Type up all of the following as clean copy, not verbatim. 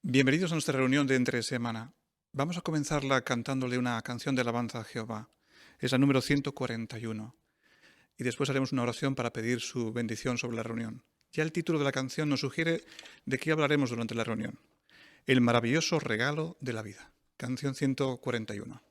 Bienvenidos a nuestra reunión de entre semana. Vamos a comenzarla cantándole una canción de alabanza a Jehová. Es la número 141. Y después haremos una oración para pedir su bendición sobre la reunión. Ya el título de la canción nos sugiere de qué hablaremos durante la reunión. El maravilloso regalo de la vida. Canción 141.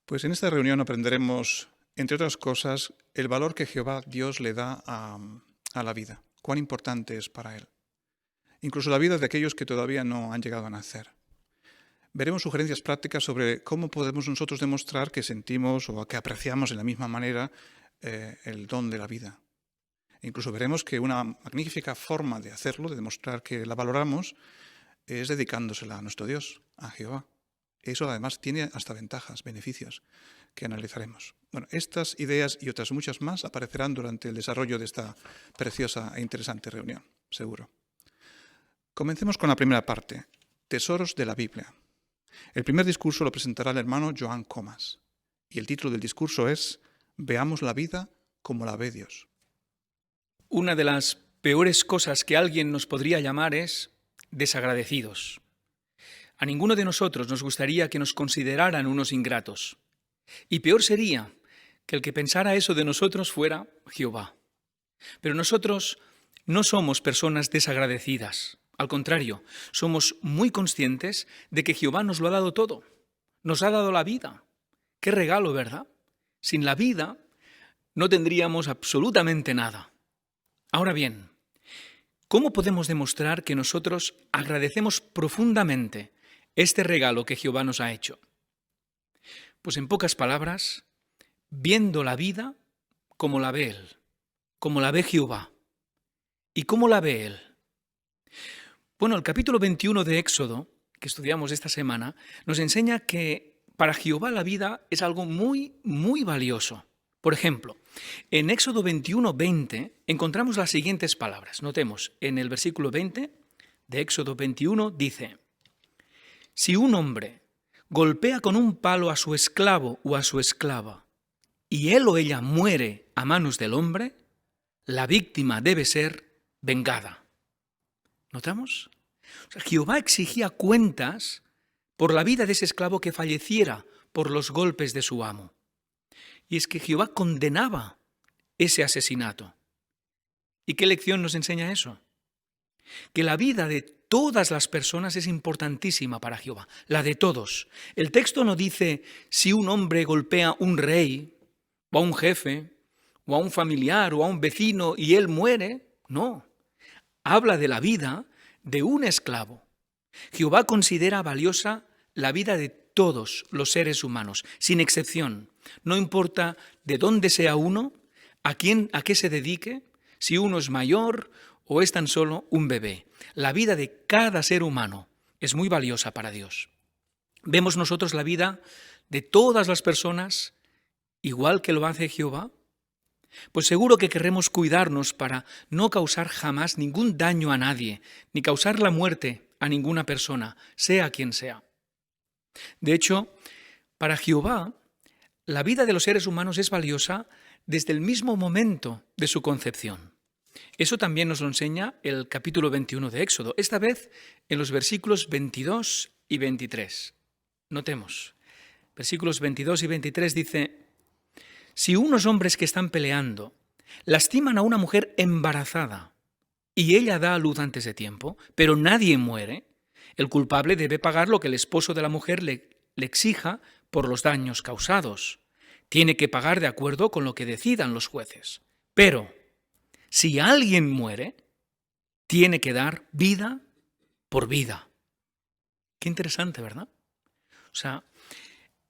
Pues en esta reunión aprenderemos, entre otras cosas, el valor que Jehová Dios le da a la vida, cuán importante es para Él. Incluso la vida de aquellos que todavía no han llegado a nacer. Veremos sugerencias prácticas sobre cómo podemos nosotros demostrar que sentimos o que apreciamos de la misma manera el don de la vida. Incluso veremos que una magnífica forma de hacerlo, de demostrar que la valoramos, es dedicándosela a nuestro Dios, a Jehová. Eso además tiene hasta ventajas, beneficios, que analizaremos. Bueno, estas ideas y otras muchas más aparecerán durante el desarrollo de esta preciosa e interesante reunión, seguro. Comencemos con la primera parte, Tesoros de la Biblia. El primer discurso lo presentará el hermano Joan Comas, y el título del discurso es Veamos la vida como la ve Dios. Una de las peores cosas que alguien nos podría llamar es desagradecidos. A ninguno de nosotros nos gustaría que nos consideraran unos ingratos. Y peor sería que el que pensara eso de nosotros fuera Jehová. Pero nosotros no somos personas desagradecidas. Al contrario, somos muy conscientes de que Jehová nos lo ha dado todo. Nos ha dado la vida. ¡Qué regalo!, ¿verdad? Sin la vida no tendríamos absolutamente nada. Ahora bien, ¿cómo podemos demostrar que nosotros agradecemos profundamente este regalo que Jehová nos ha hecho? Pues en pocas palabras, viendo la vida como la ve Él, como la ve Jehová. ¿Y cómo la ve Él? Bueno, el capítulo 21 de Éxodo, que estudiamos esta semana, nos enseña que para Jehová la vida es algo muy, muy valioso. Por ejemplo, en Éxodo 21:20 encontramos las siguientes palabras. Notemos, en el versículo 20 de Éxodo 21 dice: Si un hombre golpea con un palo a su esclavo o a su esclava, y él o ella muere a manos del hombre, la víctima debe ser vengada. ¿Notamos? O sea, Jehová exigía cuentas por la vida de ese esclavo que falleciera por los golpes de su amo. Y es que Jehová condenaba ese asesinato. ¿Y qué lección nos enseña eso? Que la vida de todas las personas es importantísima para Jehová, la de todos. El texto no dice si un hombre golpea a un rey, o a un jefe, o a un familiar, o a un vecino, y él muere. No. Habla de la vida de un esclavo. Jehová considera valiosa la vida de todos los seres humanos, sin excepción. No importa de dónde sea uno, a qué se dedique, si uno es mayor o es tan solo un bebé. La vida de cada ser humano es muy valiosa para Dios. ¿Vemos nosotros la vida de todas las personas igual que lo hace Jehová? Pues seguro que querremos cuidarnos para no causar jamás ningún daño a nadie, ni causar la muerte a ninguna persona, sea quien sea. De hecho, para Jehová, la vida de los seres humanos es valiosa desde el mismo momento de su concepción. Eso también nos lo enseña el capítulo 21 de Éxodo, esta vez en los versículos 22 y 23. Notemos, versículos 22 y 23 dice: si unos hombres que están peleando lastiman a una mujer embarazada y ella da a luz antes de tiempo, pero nadie muere, el culpable debe pagar lo que el esposo de la mujer le exija por los daños causados. Tiene que pagar de acuerdo con lo que decidan los jueces. Pero si alguien muere, tiene que dar vida por vida. Qué interesante, ¿verdad? O sea,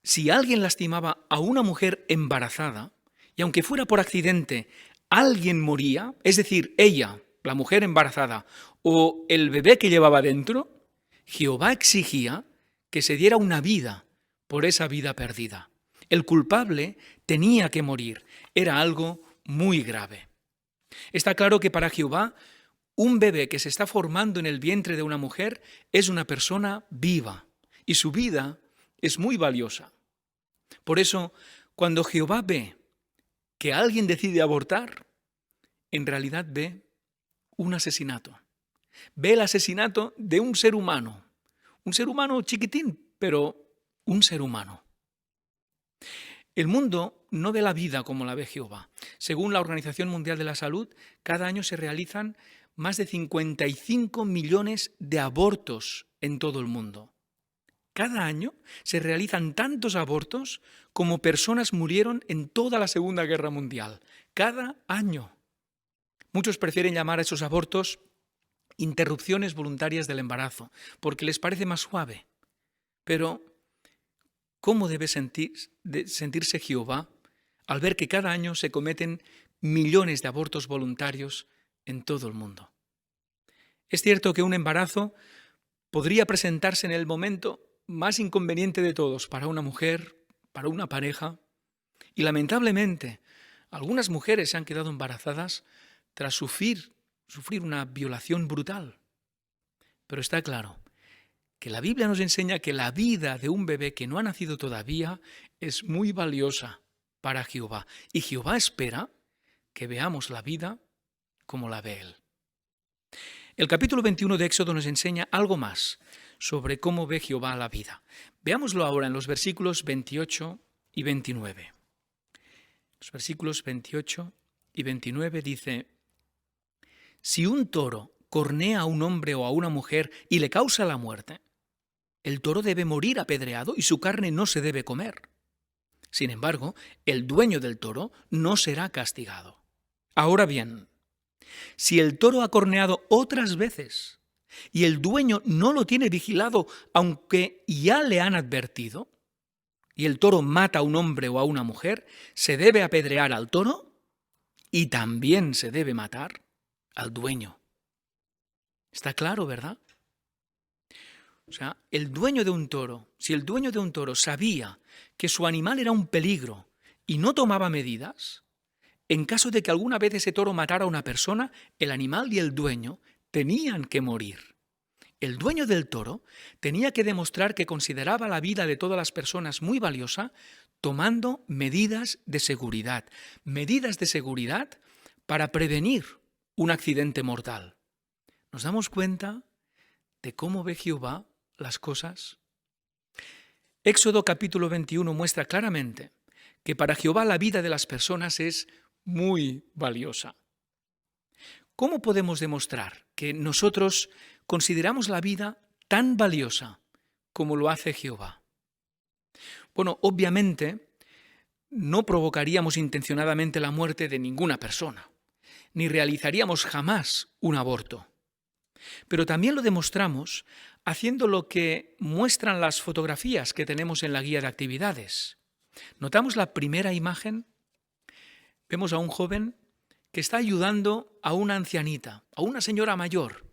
si alguien lastimaba a una mujer embarazada, y aunque fuera por accidente, alguien moría, es decir, ella, la mujer embarazada, o el bebé que llevaba dentro, Jehová exigía que se diera una vida por esa vida perdida. El culpable tenía que morir. Era algo muy grave. Está claro que para Jehová, un bebé que se está formando en el vientre de una mujer es una persona viva y su vida es muy valiosa. Por eso, cuando Jehová ve que alguien decide abortar, en realidad ve un asesinato. Ve el asesinato de un ser humano chiquitín, pero un ser humano. El mundo no ve la vida como la ve Jehová. Según la Organización Mundial de la Salud, cada año se realizan más de 55 millones de abortos en todo el mundo. Cada año se realizan tantos abortos como personas murieron en toda la Segunda Guerra Mundial. Cada año. Muchos prefieren llamar a esos abortos interrupciones voluntarias del embarazo, porque les parece más suave. Pero, ¿cómo debe sentirse Jehová al ver que cada año se cometen millones de abortos voluntarios en todo el mundo? Es cierto que un embarazo podría presentarse en el momento más inconveniente de todos para una mujer, para una pareja, y lamentablemente algunas mujeres se han quedado embarazadas tras sufrir una violación brutal. Pero está claro que la Biblia nos enseña que la vida de un bebé que no ha nacido todavía es muy valiosa para Jehová. Y Jehová espera que veamos la vida como la ve Él. El capítulo 21 de Éxodo nos enseña algo más sobre cómo ve Jehová la vida. Veámoslo ahora en los versículos 28 y 29. Los versículos 28 y 29 dice: si un toro cornea a un hombre o a una mujer y le causa la muerte, el toro debe morir apedreado y su carne no se debe comer. Sin embargo, el dueño del toro no será castigado. Ahora bien, si el toro ha corneado otras veces y el dueño no lo tiene vigilado, aunque ya le han advertido, y el toro mata a un hombre o a una mujer, se debe apedrear al toro y también se debe matar al dueño. Está claro, ¿verdad? O sea, el dueño de un toro, si el dueño de un toro sabía que su animal era un peligro y no tomaba medidas, en caso de que alguna vez ese toro matara a una persona, el animal y el dueño tenían que morir. El dueño del toro tenía que demostrar que consideraba la vida de todas las personas muy valiosa, tomando medidas de seguridad para prevenir un accidente mortal. ¿Nos damos cuenta de cómo ve Jehová las cosas? Éxodo capítulo 21 muestra claramente que para Jehová la vida de las personas es muy valiosa. ¿Cómo podemos demostrar que nosotros consideramos la vida tan valiosa como lo hace Jehová? Bueno, obviamente no provocaríamos intencionadamente la muerte de ninguna persona, ni realizaríamos jamás un aborto. Pero también lo demostramos haciendo lo que muestran las fotografías que tenemos en la guía de actividades. ¿Notamos la primera imagen? Vemos a un joven que está ayudando a una ancianita, a una señora mayor.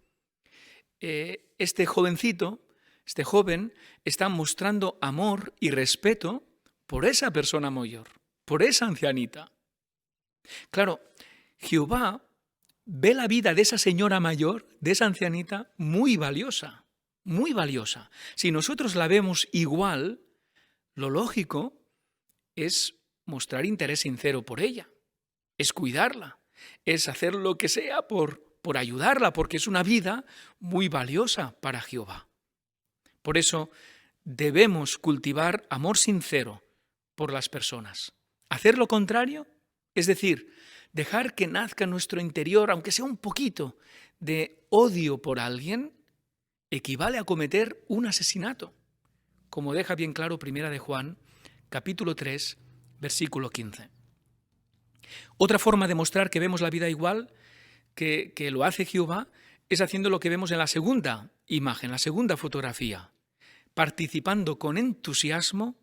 Este joven, está mostrando amor y respeto por esa persona mayor, por esa ancianita. Claro, Jehová ve la vida de esa señora mayor, de esa ancianita, muy valiosa, muy valiosa. Si nosotros la vemos igual, lo lógico es mostrar interés sincero por ella, es cuidarla, es hacer lo que sea por ayudarla, porque es una vida muy valiosa para Jehová. Por eso debemos cultivar amor sincero por las personas. Hacer lo contrario, es decir, dejar que nazca en nuestro interior, aunque sea un poquito, de odio por alguien, equivale a cometer un asesinato, como deja bien claro 1 de Juan, capítulo 3, versículo 15. Otra forma de mostrar que vemos la vida igual que lo hace Jehová es haciendo lo que vemos en la segunda imagen, la segunda fotografía, participando con entusiasmo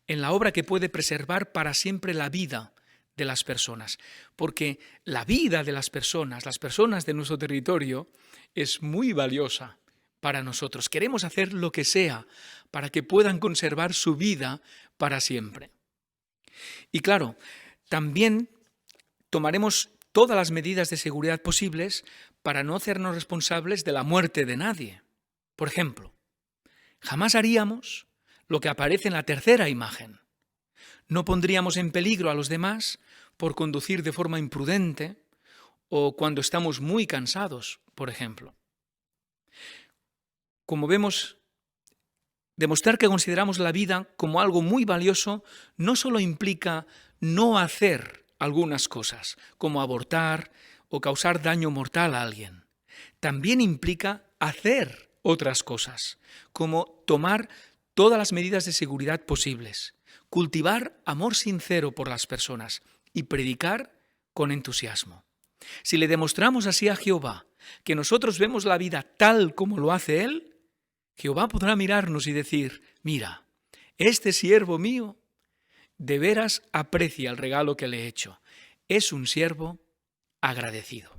en la obra que puede preservar para siempre la vida de las personas, porque la vida de las personas de nuestro territorio, es muy valiosa para nosotros. Queremos hacer lo que sea para que puedan conservar su vida para siempre. Y claro, también tomaremos todas las medidas de seguridad posibles para no hacernos responsables de la muerte de nadie. Por ejemplo, jamás haríamos lo que aparece en la tercera imagen. No pondríamos en peligro a los demás por conducir de forma imprudente o cuando estamos muy cansados, por ejemplo. Como vemos, demostrar que consideramos la vida como algo muy valioso no solo implica no hacer algunas cosas, como abortar o causar daño mortal a alguien. También implica hacer otras cosas, como tomar todas las medidas de seguridad posibles, cultivar amor sincero por las personas y predicar con entusiasmo. Si le demostramos así a Jehová que nosotros vemos la vida tal como lo hace Él, Jehová podrá mirarnos y decir: mira, este siervo mío de veras aprecia el regalo que le he hecho. Es un siervo agradecido.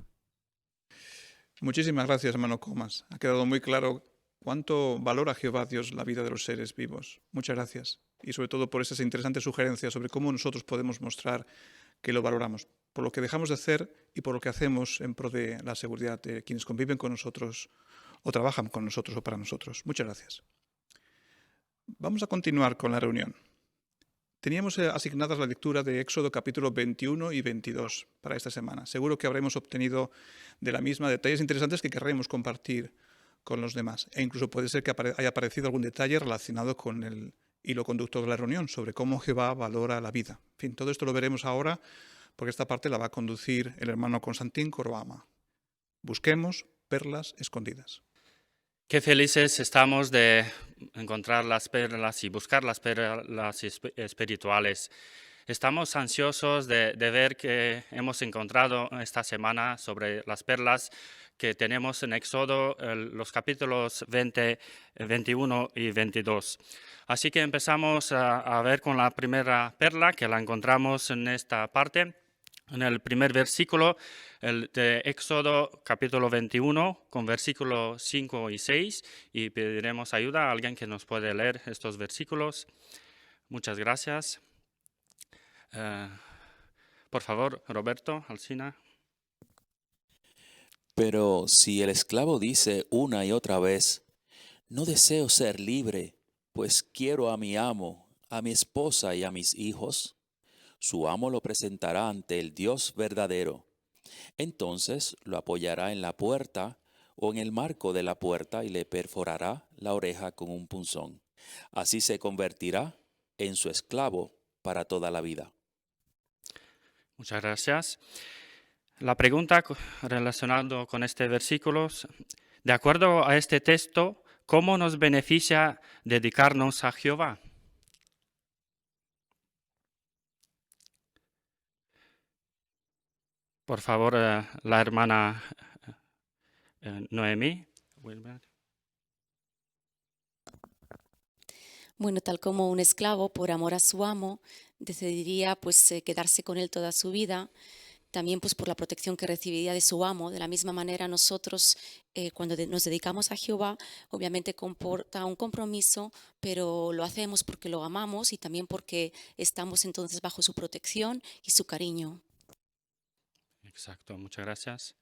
Muchísimas gracias, hermano Comas. Ha quedado muy claro cuánto valora Jehová Dios la vida de los seres vivos. Muchas gracias. Y sobre todo por esas interesantes sugerencias sobre cómo nosotros podemos mostrar que lo valoramos, por lo que dejamos de hacer y por lo que hacemos en pro de la seguridad de quienes conviven con nosotros o trabajan con nosotros o para nosotros. Muchas gracias. Vamos a continuar con la reunión. Teníamos asignadas la lectura de Éxodo capítulo 21 y 22 para esta semana. Seguro que habremos obtenido de la misma detalles interesantes que querremos compartir con los demás. E incluso puede ser que haya aparecido algún detalle relacionado con el hilo conductor de la reunión, sobre cómo Jehová valora la vida. En fin, todo esto lo veremos ahora, porque esta parte la va a conducir el hermano Constantín Coroama. Busquemos perlas escondidas. Qué felices estamos de encontrar las perlas y buscar las perlas espirituales. Estamos ansiosos de ver que hemos encontrado esta semana sobre las perlas que tenemos en Éxodo, los capítulos 20, 21 y 22. Así que empezamos a ver con la primera perla, que la encontramos en esta parte. En el primer versículo de Éxodo capítulo 21 con versículos 5 y 6 y pediremos ayuda a alguien que nos puede leer estos versículos. Muchas gracias. Por favor, Roberto, Alsina. Pero si el esclavo dice una y otra vez: no deseo ser libre, pues quiero a mi amo, a mi esposa y a mis hijos, su amo lo presentará ante el Dios verdadero, Entonces lo apoyará en la puerta o en el marco de la puerta y le perforará la oreja con un punzón. Así se convertirá en su esclavo para toda la vida. Muchas gracias. La pregunta relacionada con este versículo, de acuerdo a este texto, ¿cómo nos beneficia dedicarnos a Jehová? Por favor, la hermana Noemí. Bueno, tal como un esclavo, por amor a su amo, decidiría quedarse con él toda su vida, también pues por la protección que recibiría de su amo. De la misma manera nosotros cuando nos dedicamos a Jehová, obviamente comporta un compromiso, pero lo hacemos porque lo amamos y también porque estamos entonces bajo su protección y su cariño. Exacto, muchas gracias.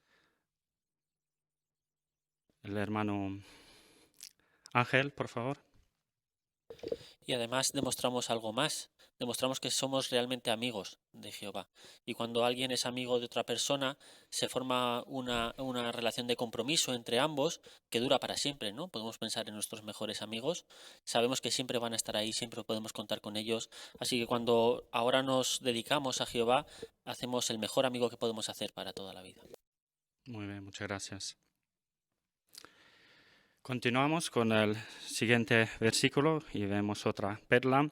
El hermano Ángel, por favor. Y además demostramos algo más, demostramos que somos realmente amigos de Jehová. Y cuando alguien es amigo de otra persona, se forma una relación de compromiso entre ambos que dura para siempre, ¿no? Podemos pensar en nuestros mejores amigos, sabemos que siempre van a estar ahí, siempre podemos contar con ellos. Así que cuando ahora nos dedicamos a Jehová, hacemos el mejor amigo que podemos hacer para toda la vida. Muy bien, muchas gracias. Continuamos con el siguiente versículo y vemos otra perla.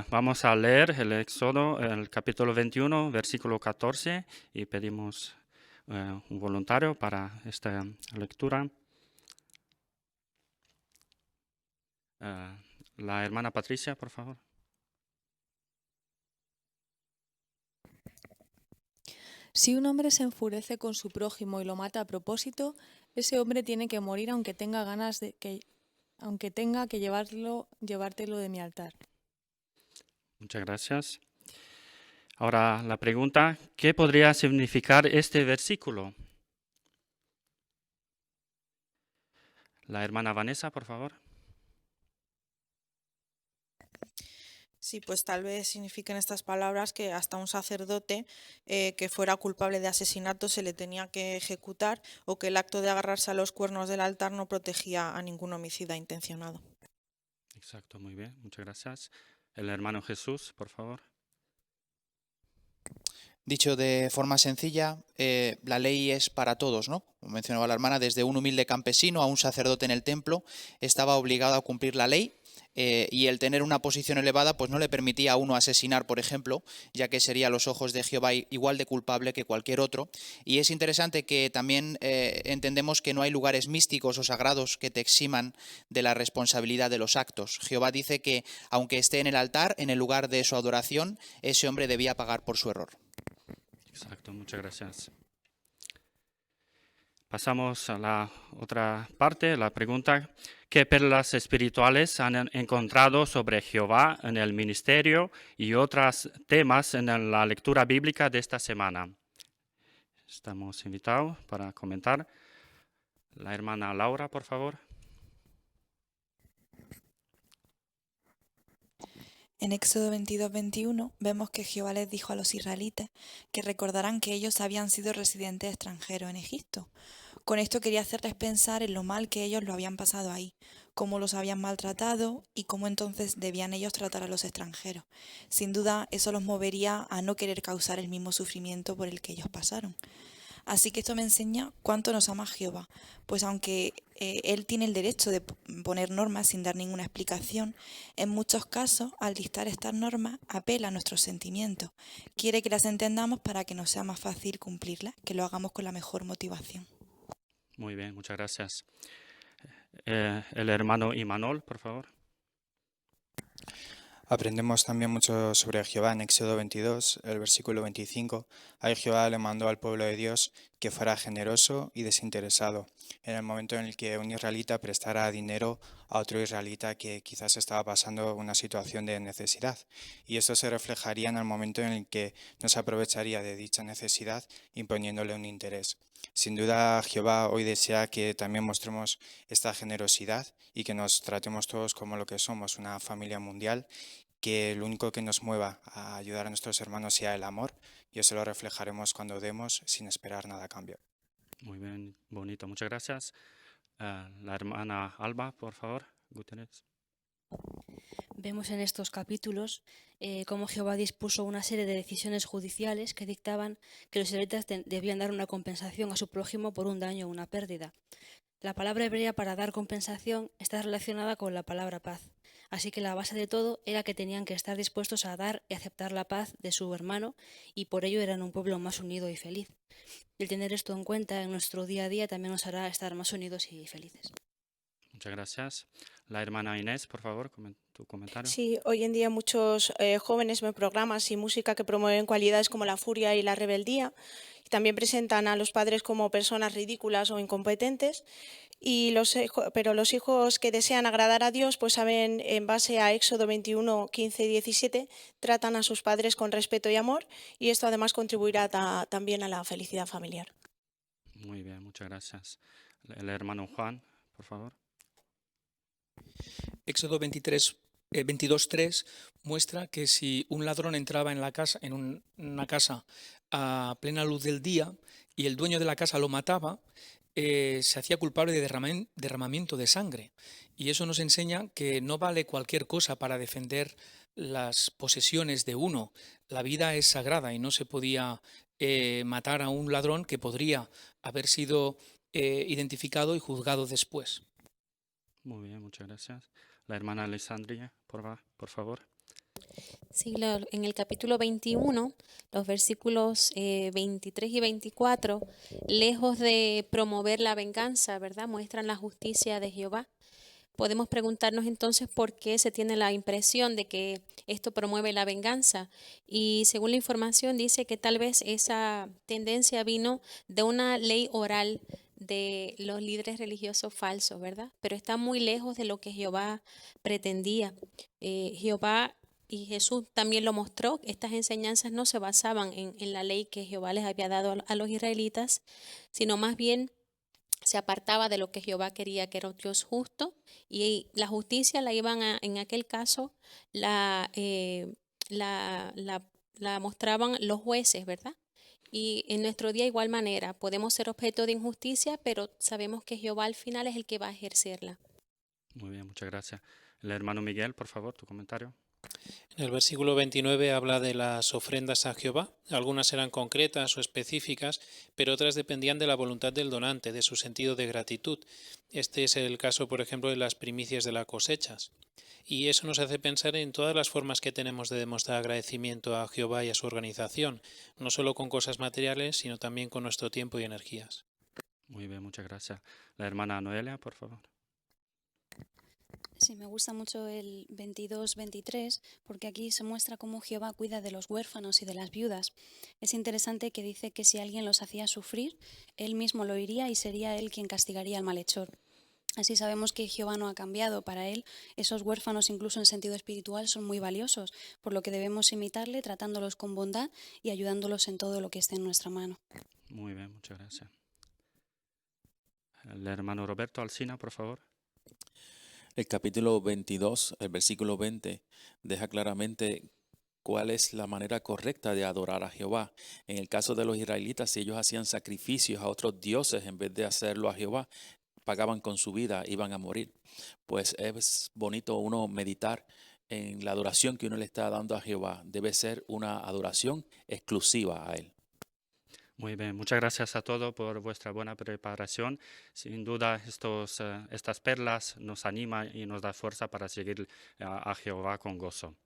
Vamos a leer el Éxodo, el capítulo 21, versículo 14, y pedimos un voluntario para esta lectura. La hermana Patricia, por favor. Si un hombre se enfurece con su prójimo y lo mata a propósito, ese hombre tiene que morir aunque tenga que llevártelo de mi altar. Muchas gracias. Ahora la pregunta, ¿qué podría significar este versículo? La hermana Vanessa, por favor. Sí, pues tal vez signifiquen estas palabras que hasta un sacerdote que fuera culpable de asesinato se le tenía que ejecutar, o que el acto de agarrarse a los cuernos del altar no protegía a ningún homicida intencionado. Exacto, muy bien, muchas gracias. El hermano Jesús, por favor. Dicho de forma sencilla, la ley es para todos, ¿no? Como mencionaba la hermana, desde un humilde campesino a un sacerdote en el templo, estaba obligado a cumplir la ley, y el tener una posición elevada pues no le permitía a uno asesinar, por ejemplo, ya que sería a los ojos de Jehová igual de culpable que cualquier otro. Y es interesante que también entendemos que no hay lugares místicos o sagrados que te eximan de la responsabilidad de los actos. Jehová dice que aunque esté en el altar, en el lugar de su adoración, ese hombre debía pagar por su error. Exacto, muchas gracias. Pasamos a la otra parte, la pregunta, ¿qué perlas espirituales han encontrado sobre Jehová en el ministerio y otros temas en la lectura bíblica de esta semana? Estamos invitados para comentar. La hermana Laura, por favor. En Éxodo 22-21 vemos que Jehová les dijo a los israelitas que recordaran que ellos habían sido residentes extranjeros en Egipto. Con esto quería hacerles pensar en lo mal que ellos lo habían pasado ahí, cómo los habían maltratado y cómo entonces debían ellos tratar a los extranjeros. Sin duda eso los movería a no querer causar el mismo sufrimiento por el que ellos pasaron. Así que esto me enseña cuánto nos ama Jehová, pues aunque Él tiene el derecho de poner normas sin dar ninguna explicación, en muchos casos, al dictar estas normas, apela a nuestros sentimientos. Quiere que las entendamos para que nos sea más fácil cumplirlas, que lo hagamos con la mejor motivación. Muy bien, muchas gracias. El hermano Imanol, por favor. Aprendemos también mucho sobre Jehová en Éxodo 22, el versículo 25. Ahí Jehová le mandó al pueblo de Dios que fuera generoso y desinteresado en el momento en el que un israelita prestara dinero a otro israelita que quizás estaba pasando una situación de necesidad. Y esto se reflejaría en el momento en el que no se aprovecharía de dicha necesidad imponiéndole un interés. Sin duda, Jehová hoy desea que también mostremos esta generosidad y que nos tratemos todos como lo que somos, una familia mundial, que lo único que nos mueva a ayudar a nuestros hermanos sea el amor, y eso lo reflejaremos cuando demos sin esperar nada a cambio. Muy bien, bonito, muchas gracias. La hermana Alba, por favor, Guterres. Vemos en estos capítulos cómo Jehová dispuso una serie de decisiones judiciales que dictaban que los israelitas debían dar una compensación a su prójimo por un daño o una pérdida. La palabra hebrea para dar compensación está relacionada con la palabra paz. Así que la base de todo era que tenían que estar dispuestos a dar y aceptar la paz de su hermano, y por ello eran un pueblo más unido y feliz. El tener esto en cuenta en nuestro día a día también nos hará estar más unidos y felices. Muchas gracias. La hermana Inés, por favor, tu comentario. Sí, hoy en día muchos jóvenes ven programas y música que promueven cualidades como la furia y la rebeldía. Y también presentan a los padres como personas ridículas o incompetentes. Pero los hijos que desean agradar a Dios, pues saben, en base a Éxodo 21, 15 y 17, tratan a sus padres con respeto y amor, y esto además contribuirá también a la felicidad familiar. Muy bien, muchas gracias. El hermano Juan, por favor. Éxodo 22:3 muestra que si un ladrón entraba en una casa a plena luz del día y el dueño de la casa lo mataba, se hacía culpable de derramamiento de sangre. Y eso nos enseña que no vale cualquier cosa para defender las posesiones de uno. La vida es sagrada y no se podía matar a un ladrón que podría haber sido identificado y juzgado después. Muy bien, muchas gracias. La hermana Alessandria, por favor. Sí, en el capítulo 21, los versículos 23 y 24, lejos de promover la venganza, ¿verdad?, muestran la justicia de Jehová. Podemos preguntarnos entonces por qué se tiene la impresión de que esto promueve la venganza. Y según la información dice que tal vez esa tendencia vino de una ley oral de los líderes religiosos falsos, ¿verdad? Pero está muy lejos de lo que Jehová pretendía. Jehová y Jesús también lo mostró. Estas enseñanzas no se basaban en la ley que Jehová les había dado a los israelitas, sino más bien se apartaba de lo que Jehová quería, que era un Dios justo, y la justicia la iban en aquel caso, la mostraban los jueces, ¿verdad? Y en nuestro día, igual manera, podemos ser objeto de injusticia, pero sabemos que Jehová al final es el que va a ejercerla. Muy bien, muchas gracias. El hermano Miguel, por favor, tu comentario. En el versículo 29 habla de las ofrendas a Jehová. Algunas eran concretas o específicas, pero otras dependían de la voluntad del donante, de su sentido de gratitud. Este es el caso, por ejemplo, de las primicias de las cosechas. Y eso nos hace pensar en todas las formas que tenemos de demostrar agradecimiento a Jehová y a su organización, no solo con cosas materiales, sino también con nuestro tiempo y energías. Muy bien, muchas gracias. La hermana Noelia, por favor. Sí, me gusta mucho el 22-23 porque aquí se muestra cómo Jehová cuida de los huérfanos y de las viudas. Es interesante que dice que si alguien los hacía sufrir, él mismo lo iría y sería él quien castigaría al malhechor. Así sabemos que Jehová no ha cambiado. Para él, esos huérfanos, incluso en sentido espiritual, son muy valiosos, por lo que debemos imitarle tratándolos con bondad y ayudándolos en todo lo que esté en nuestra mano. Muy bien, muchas gracias. El hermano Roberto Alsina, por favor. El capítulo 22, el versículo 20, deja claramente cuál es la manera correcta de adorar a Jehová. En el caso de los israelitas, si ellos hacían sacrificios a otros dioses en vez de hacerlo a Jehová, pagaban con su vida, iban a morir. Pues es bonito uno meditar en la adoración que uno le está dando a Jehová. Debe ser una adoración exclusiva a Él. Muy bien, muchas gracias a todos por vuestra buena preparación. Sin duda, estas perlas nos animan y nos da fuerza para seguir a Jehová con gozo.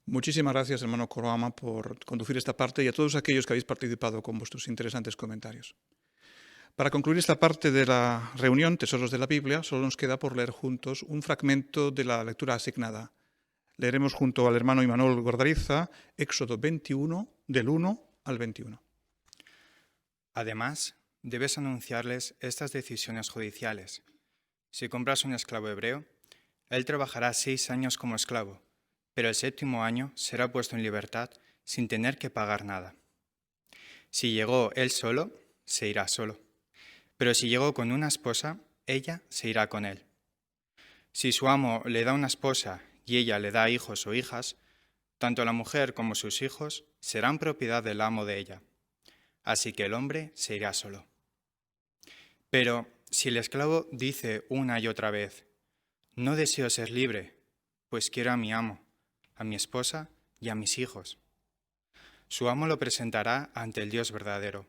Muchísimas gracias, hermano Koroama, por conducir esta parte y a todos aquellos que habéis participado con vuestros interesantes comentarios. Para concluir esta parte de la reunión Tesoros de la Biblia, solo nos queda por leer juntos un fragmento de la lectura asignada. Leeremos junto al hermano Imanol Gordariza, Éxodo 21, del 1 al 21. Además, debes anunciarles estas decisiones judiciales. Si compras un esclavo hebreo, él trabajará 6 años como esclavo, pero el 7º año será puesto en libertad sin tener que pagar nada. Si llegó él solo, se irá solo. Pero si llegó con una esposa, ella se irá con él. Si su amo le da una esposa y ella le da hijos o hijas, tanto la mujer como sus hijos serán propiedad del amo de ella. Así que el hombre se irá solo. Pero si el esclavo dice una y otra vez, no deseo ser libre, pues quiero a mi amo, a mi esposa y a mis hijos, su amo lo presentará ante el Dios verdadero.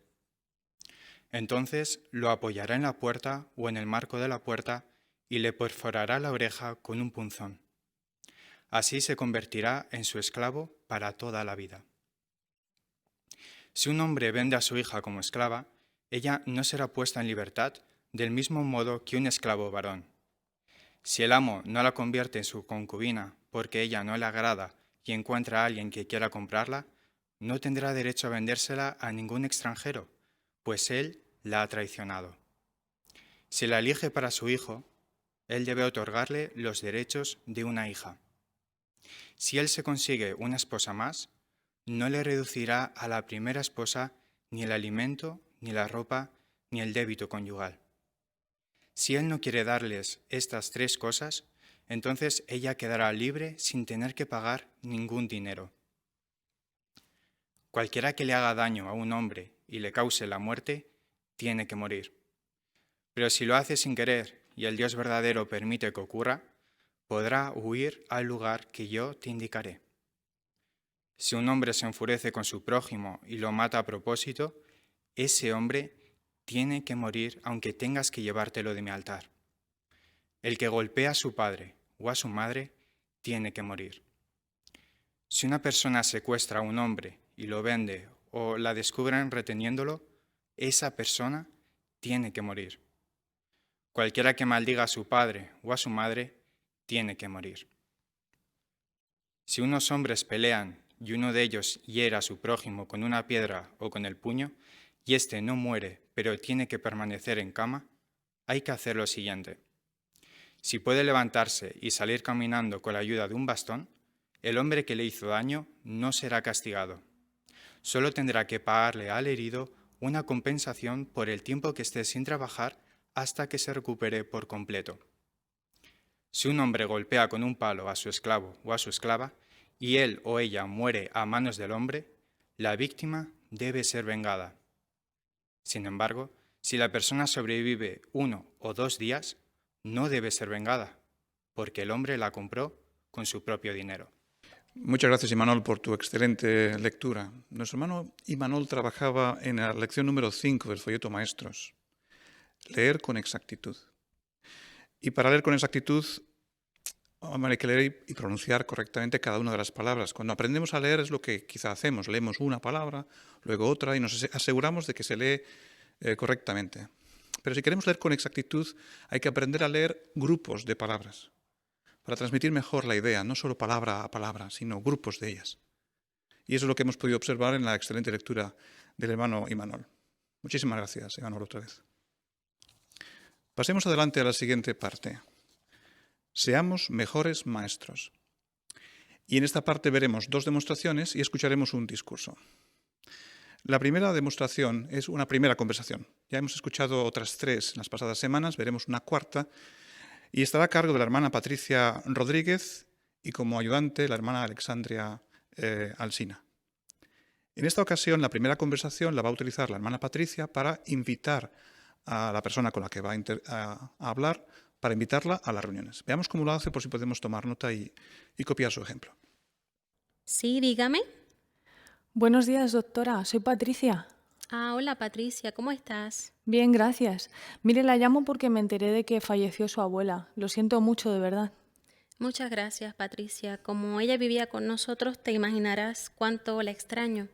Entonces lo apoyará en la puerta o en el marco de la puerta y le perforará la oreja con un punzón. Así se convertirá en su esclavo para toda la vida. Si un hombre vende a su hija como esclava, ella no será puesta en libertad del mismo modo que un esclavo varón. Si el amo no la convierte en su concubina porque ella no le agrada y encuentra a alguien que quiera comprarla, no tendrá derecho a vendérsela a ningún extranjero, pues él la ha traicionado. Si la elige para su hijo, él debe otorgarle los derechos de una hija. Si él se consigue una esposa más, no le reducirá a la primera esposa ni el alimento, ni la ropa, ni el débito conyugal. Si él no quiere darles estas 3 cosas, entonces ella quedará libre sin tener que pagar ningún dinero. Cualquiera que le haga daño a un hombre y le cause la muerte, tiene que morir. Pero si lo hace sin querer y el Dios verdadero permite que ocurra, podrá huir al lugar que yo te indicaré. Si un hombre se enfurece con su prójimo y lo mata a propósito, ese hombre tiene que morir aunque tengas que llevártelo de mi altar. El que golpea a su padre o a su madre tiene que morir. Si una persona secuestra a un hombre y lo vende o la descubren reteniéndolo, esa persona tiene que morir. Cualquiera que maldiga a su padre o a su madre tiene que morir. Si unos hombres pelean y uno de ellos hiera a su prójimo con una piedra o con el puño, y éste no muere, pero tiene que permanecer en cama, hay que hacer lo siguiente. Si puede levantarse y salir caminando con la ayuda de un bastón, el hombre que le hizo daño no será castigado. Solo tendrá que pagarle al herido una compensación por el tiempo que esté sin trabajar hasta que se recupere por completo. Si un hombre golpea con un palo a su esclavo o a su esclava, y él o ella muere a manos del hombre, la víctima debe ser vengada. Sin embargo, si la persona sobrevive 1 o 2 días, no debe ser vengada, porque el hombre la compró con su propio dinero. Muchas gracias, Imanol, por tu excelente lectura. Nuestro hermano Imanol trabajaba en la lección número 5 del folleto Maestros. Leer con exactitud. Y para leer con exactitud, hay que leer y pronunciar correctamente cada una de las palabras. Cuando aprendemos a leer es lo que quizá hacemos. Leemos una palabra, luego otra y nos aseguramos de que se lee correctamente. Pero si queremos leer con exactitud, hay que aprender a leer grupos de palabras para transmitir mejor la idea, no solo palabra a palabra, sino grupos de ellas. Y eso es lo que hemos podido observar en la excelente lectura del hermano Imanol. Muchísimas gracias, Imanol, otra vez. Pasemos adelante a la siguiente parte. Seamos mejores maestros. Y en esta parte veremos 2 demostraciones y escucharemos un discurso. La primera demostración es una primera conversación. Ya hemos escuchado otras 3 en las pasadas semanas, veremos una cuarta, y estará a cargo de la hermana Patricia Rodríguez y como ayudante la hermana Alexandria Alsina. En esta ocasión, la primera conversación la va a utilizar la hermana Patricia para invitar a la persona con la que va a hablar, para invitarla a las reuniones. Veamos cómo lo hace, por si podemos tomar nota y copiar su ejemplo. Sí, dígame. Buenos días, doctora. Soy Patricia. Hola Patricia, ¿cómo estás? Bien, gracias. Mire, la llamo porque me enteré de que falleció su abuela. Lo siento mucho, de verdad. Muchas gracias, Patricia. Como ella vivía con nosotros, te imaginarás cuánto la extraño.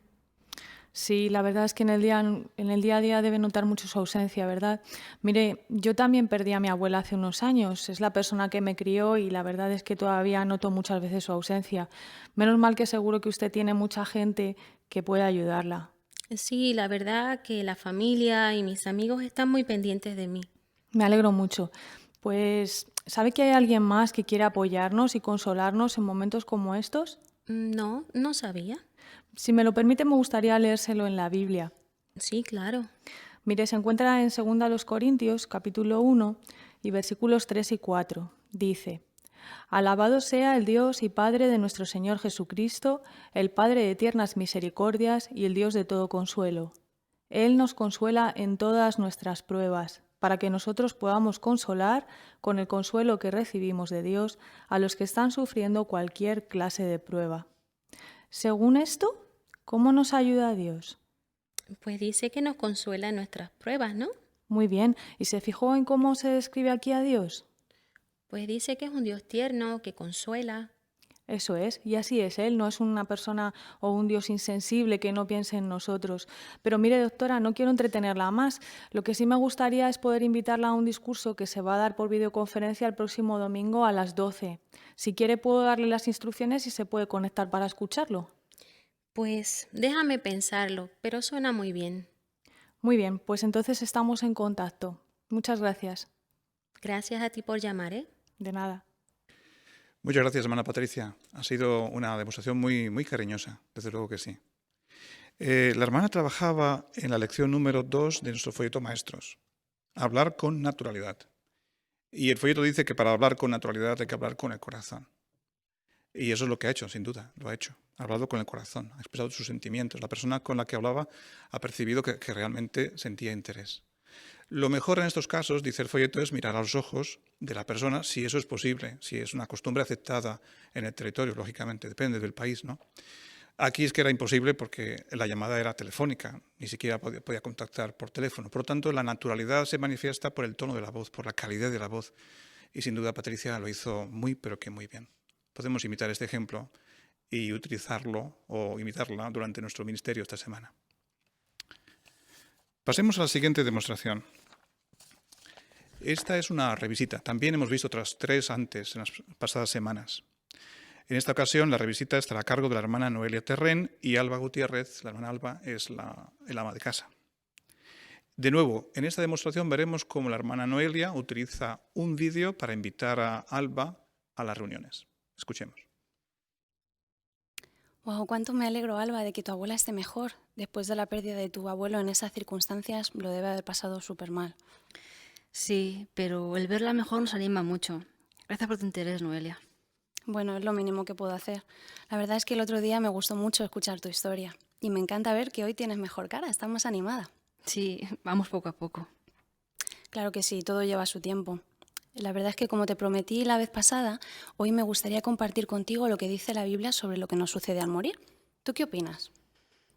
Sí, la verdad es que en el día a día debe notar mucho su ausencia, ¿verdad? Mire, yo también perdí a mi abuela hace unos años. Es la persona que me crió y la verdad es que todavía noto muchas veces su ausencia. Menos mal que seguro que usted tiene mucha gente que puede ayudarla. Sí, la verdad que la familia y mis amigos están muy pendientes de mí. Me alegro mucho. Pues, ¿sabe que hay alguien más que quiere apoyarnos y consolarnos en momentos como estos? No, no sabía. Si me lo permite, me gustaría leérselo en la Biblia. Sí, claro. Mire, se encuentra en 2 Corintios, capítulo 1, y versículos 3 y 4. Dice: Alabado sea el Dios y Padre de nuestro Señor Jesucristo, el Padre de tiernas misericordias y el Dios de todo consuelo. Él nos consuela en todas nuestras pruebas, para que nosotros podamos consolar con el consuelo que recibimos de Dios a los que están sufriendo cualquier clase de prueba. Según esto, ¿cómo nos ayuda Dios? Pues dice que nos consuela en nuestras pruebas, ¿no? Muy bien. ¿Y se fijó en cómo se describe aquí a Dios? Pues dice que es un Dios tierno, que consuela. Eso es, y así es Él, no es una persona o un Dios insensible que no piense en nosotros. Pero mire, doctora, no quiero entretenerla más. Lo que sí me gustaría es poder invitarla a un discurso que se va a dar por videoconferencia el próximo domingo a las 12. Si quiere puedo darle las instrucciones y se puede conectar para escucharlo. Pues déjame pensarlo, pero suena muy bien. Muy bien, pues entonces estamos en contacto. Muchas gracias. Gracias a ti por llamar, ¿eh? De nada. Muchas gracias, hermana Patricia. Ha sido una demostración muy cariñosa, desde luego que sí. La hermana trabajaba en la lección número 2 de nuestro folleto Maestros, hablar con naturalidad. Y el folleto dice que para hablar con naturalidad hay que hablar con el corazón. Y eso es lo que ha hecho, sin duda, lo ha hecho. Ha hablado con el corazón, ha expresado sus sentimientos. La persona con la que hablaba ha percibido que realmente sentía interés. Lo mejor en estos casos, dice el folleto, es mirar a los ojos de la persona, si eso es posible, si es una costumbre aceptada en el territorio, lógicamente, depende del país, ¿no? Aquí es que era imposible porque la llamada era telefónica, ni siquiera podía contactar por teléfono. Por lo tanto, la naturalidad se manifiesta por el tono de la voz, por la calidad de la voz. Y sin duda Patricia lo hizo pero que muy bien. Podemos imitar este ejemplo y utilizarlo o imitarla durante nuestro ministerio esta semana. Pasemos a la siguiente demostración. Esta es una revisita. También hemos visto otras 3 antes, en las pasadas semanas. En esta ocasión, la revisita estará a cargo de la hermana Noelia Terrén y Alba Gutiérrez, la hermana Alba, es el ama de casa. De nuevo, en esta demostración veremos cómo la hermana Noelia utiliza un vídeo para invitar a Alba a las reuniones. Escuchemos. Wow, cuánto me alegro, Alba, de que tu abuela esté mejor. Después de la pérdida de tu abuelo en esas circunstancias, lo debe haber pasado súper mal. Sí, pero el verla mejor nos anima mucho. Gracias por tu interés, Noelia. Bueno, es lo mínimo que puedo hacer. La verdad es que el otro día me gustó mucho escuchar tu historia. Y me encanta ver que hoy tienes mejor cara, estás más animada. Sí, vamos poco a poco. Claro que sí, todo lleva su tiempo. La verdad es que, como te prometí la vez pasada, hoy me gustaría compartir contigo lo que dice la Biblia sobre lo que nos sucede al morir. ¿Tú qué opinas?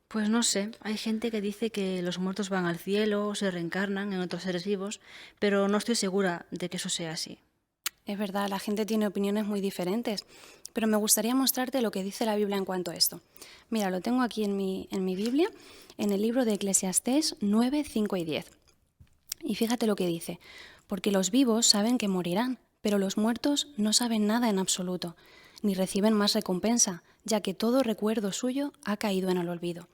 Pues no sé, hay gente que dice que los muertos van al cielo o se reencarnan en otros seres vivos, pero no estoy segura de que eso sea así. Es verdad, la gente tiene opiniones muy diferentes, pero me gustaría mostrarte lo que dice la Biblia en cuanto a esto. Mira, lo tengo aquí en mi Biblia, en el libro de Eclesiastés 9, 5 y 10. Y fíjate lo que dice: porque los vivos saben que morirán, pero los muertos no saben nada en absoluto, ni reciben más recompensa, ya que todo recuerdo suyo ha caído en el olvido.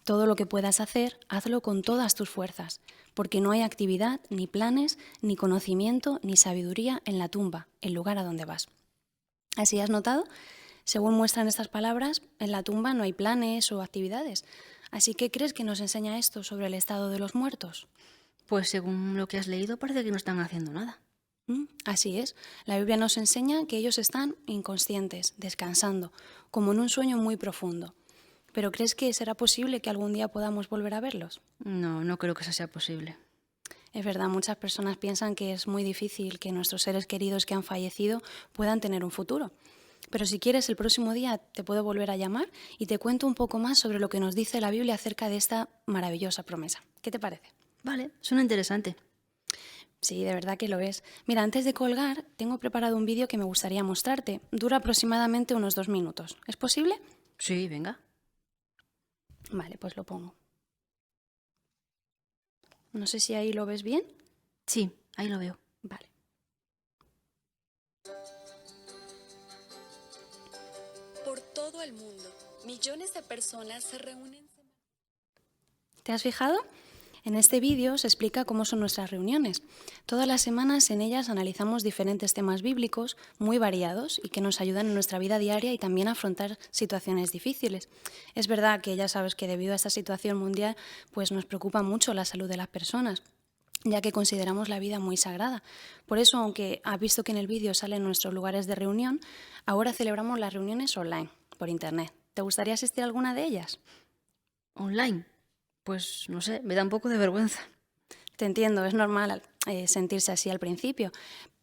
Todo lo que puedas hacer, hazlo con todas tus fuerzas, porque no hay actividad, ni planes, ni conocimiento, ni sabiduría en la tumba, el lugar a donde vas. ¿Así has notado? Según muestran estas palabras, en la tumba no hay planes o actividades. Así que, ¿crees que nos enseña esto sobre el estado de los muertos? Pues según lo que has leído, parece que no están haciendo nada. Así es. La Biblia nos enseña que ellos están inconscientes, descansando, como en un sueño muy profundo. ¿Pero crees que será posible que algún día podamos volver a verlos? No, no creo que eso sea posible. Es verdad, muchas personas piensan que es muy difícil que nuestros seres queridos que han fallecido puedan tener un futuro. Pero si quieres, el próximo día te puedo volver a llamar y te cuento un poco más sobre lo que nos dice la Biblia acerca de esta maravillosa promesa. ¿Qué te parece? Vale, suena interesante. Sí, de verdad que lo es. Mira, antes de colgar, tengo preparado un vídeo que me gustaría mostrarte. Dura aproximadamente unos 2 minutos. ¿Es posible? Sí, venga. Vale, pues lo pongo. No sé si ahí lo ves bien. Sí, ahí lo veo. Vale. Por todo el mundo, millones de personas se reúnen. ¿Te has fijado? En este vídeo se explica cómo son nuestras reuniones. Todas las semanas en ellas analizamos diferentes temas bíblicos muy variados y que nos ayudan en nuestra vida diaria y también a afrontar situaciones difíciles. Es verdad que ya sabes que debido a esta situación mundial pues nos preocupa mucho la salud de las personas. ya que consideramos la vida muy sagrada. Por eso, aunque has visto que en el vídeo salen nuestros lugares de reunión, ahora celebramos las reuniones online, por internet. ¿Te gustaría asistir a alguna de ellas? ¿Online? Pues no sé, me da un poco de vergüenza. Te entiendo, es normal sentirse así al principio,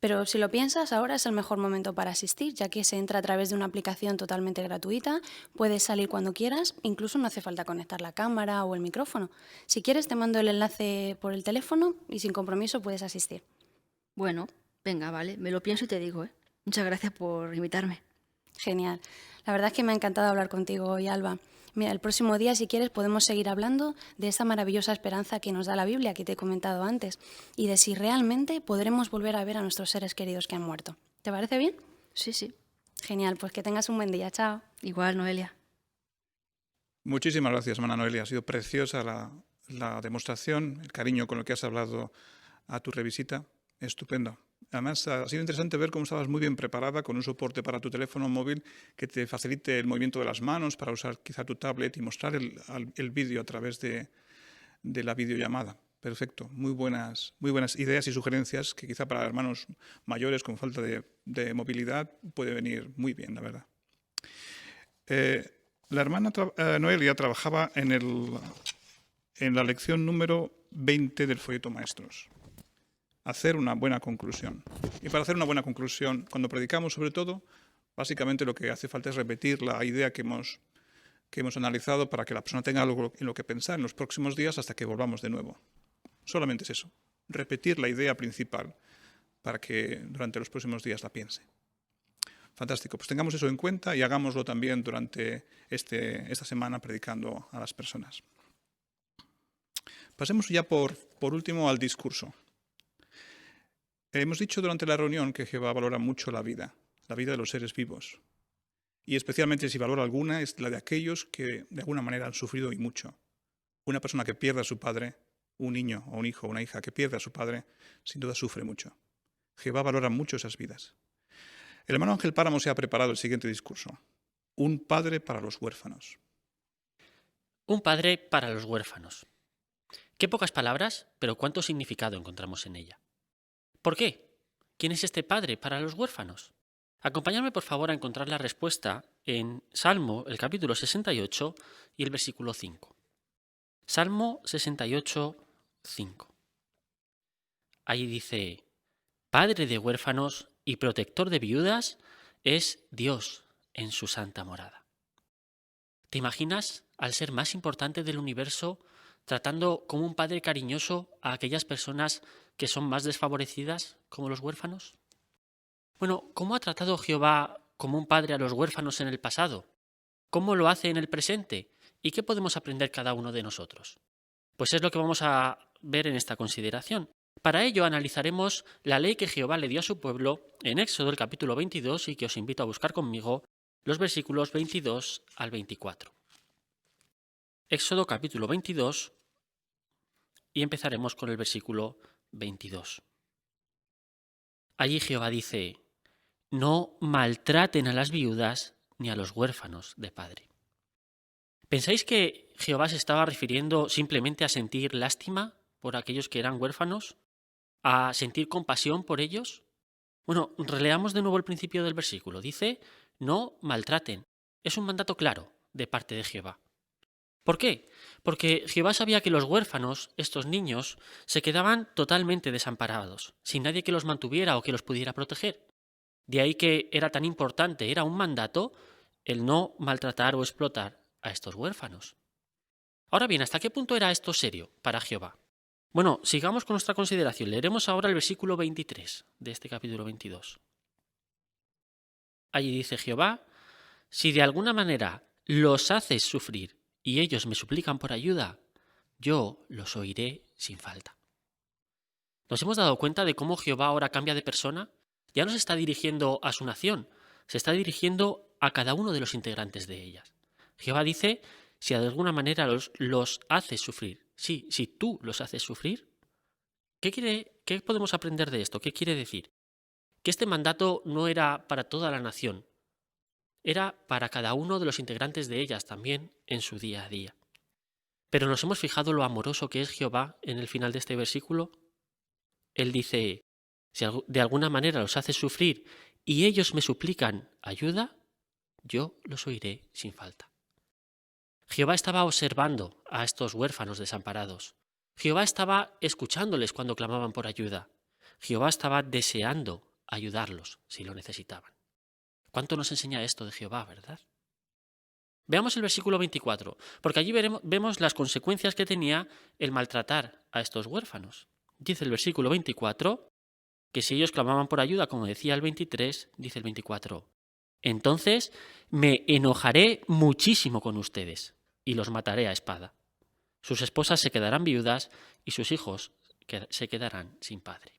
pero si lo piensas, ahora es el mejor momento para asistir, ya que se entra a través de una aplicación totalmente gratuita, puedes salir cuando quieras, incluso no hace falta conectar la cámara o el micrófono. Si quieres, te mando el enlace por el teléfono y sin compromiso puedes asistir. Bueno, venga, vale, me lo pienso y te digo, ¿eh? Muchas gracias por invitarme. Genial. La verdad es que me ha encantado hablar contigo hoy, Alba. Mira, el próximo día, si quieres, podemos seguir hablando de esta maravillosa esperanza que nos da la Biblia, que te he comentado antes, y de si realmente podremos volver a ver a nuestros seres queridos que han muerto. ¿Te parece bien? Sí, sí. Genial, pues que tengas un buen día. Chao. Igual, Noelia. Muchísimas gracias, hermana Noelia. Ha sido preciosa la demostración, el cariño con el que has hablado a tu revisita. Estupendo. Además, ha sido interesante ver cómo estabas muy bien preparada con un soporte para tu teléfono móvil que te facilite el movimiento de las manos para usar quizá tu tablet y mostrar el vídeo a través de la videollamada. Perfecto. Muy buenas ideas y sugerencias que quizá para hermanos mayores con falta de movilidad puede venir muy bien, la verdad. La hermana Noelia trabajaba en la lección número 20 del folleto Maestros. Hacer una buena conclusión. Y para hacer una buena conclusión, cuando predicamos sobre todo, básicamente lo que hace falta es repetir la idea que hemos analizado para que la persona tenga algo en lo que pensar en los próximos días hasta que volvamos de nuevo. Solamente es eso, repetir la idea principal para que durante los próximos días la piense. Fantástico, pues tengamos eso en cuenta y hagámoslo también durante esta semana predicando a las personas. Pasemos ya por último al discurso. Hemos dicho durante la reunión que Jehová valora mucho la vida de los seres vivos. Y especialmente si valora alguna es la de aquellos que de alguna manera han sufrido y mucho. Una persona que pierde a su padre, un niño o un hijo o una hija que pierde a su padre, sin duda sufre mucho. Jehová valora mucho esas vidas. El hermano Ángel Páramo se ha preparado el siguiente discurso. Un padre para los huérfanos. Un padre para los huérfanos. Qué pocas palabras, pero cuánto significado encontramos en ella. ¿Por qué? ¿Quién es este padre para los huérfanos? Acompáñame por favor a encontrar la respuesta en Salmo, el capítulo 68 y el versículo 5. Salmo 68, 5. Ahí dice, Padre de huérfanos y protector de viudas es Dios en su santa morada. ¿Te imaginas al ser más importante del universo tratando como un padre cariñoso a aquellas personas que son más desfavorecidas, como los huérfanos? Bueno, ¿cómo ha tratado Jehová como un padre a los huérfanos en el pasado? ¿Cómo lo hace en el presente? ¿Y qué podemos aprender cada uno de nosotros? Pues es lo que vamos a ver en esta consideración. Para ello analizaremos la ley que Jehová le dio a su pueblo en Éxodo el capítulo 22 y que os invito a buscar conmigo los versículos 22 al 24. Éxodo capítulo 22 y empezaremos con el versículo 22. Allí Jehová dice, no maltraten a las viudas ni a los huérfanos de padre. ¿Pensáis que Jehová se estaba refiriendo simplemente a sentir lástima por aquellos que eran huérfanos? ¿A sentir compasión por ellos? Bueno, releamos de nuevo el principio del versículo. Dice, no maltraten. Es un mandato claro de parte de Jehová. ¿Por qué? Porque Jehová sabía que los huérfanos, estos niños, se quedaban totalmente desamparados, sin nadie que los mantuviera o que los pudiera proteger. De ahí que era tan importante, era un mandato, el no maltratar o explotar a estos huérfanos. Ahora bien, ¿hasta qué punto era esto serio para Jehová? Bueno, sigamos con nuestra consideración. Leeremos ahora el versículo 23 de este capítulo 22. Allí dice Jehová, si de alguna manera los haces sufrir y ellos me suplican por ayuda, yo los oiré sin falta. ¿Nos hemos dado cuenta de cómo Jehová ahora cambia de persona? Ya no se está dirigiendo a su nación, se está dirigiendo a cada uno de los integrantes de ellas. Jehová dice, si de alguna manera los haces sufrir. Sí, si tú los haces sufrir. ¿Qué podemos aprender de esto? ¿Qué quiere decir? Que este mandato no era para toda la nación, era para cada uno de los integrantes de ellas también en su día a día. Pero ¿nos hemos fijado lo amoroso que es Jehová en el final de este versículo? Él dice, si de alguna manera los hace sufrir y ellos me suplican ayuda, yo los oiré sin falta. Jehová estaba observando a estos huérfanos desamparados. Jehová estaba escuchándoles cuando clamaban por ayuda. Jehová estaba deseando ayudarlos si lo necesitaban. ¿Cuánto nos enseña esto de Jehová, verdad? Veamos el versículo 24, porque allí vemos las consecuencias que tenía el maltratar a estos huérfanos. Dice el versículo 24 que si ellos clamaban por ayuda, como decía el 23, dice el 24, entonces me enojaré muchísimo con ustedes y los mataré a espada. Sus esposas se quedarán viudas y sus hijos se quedarán sin padre.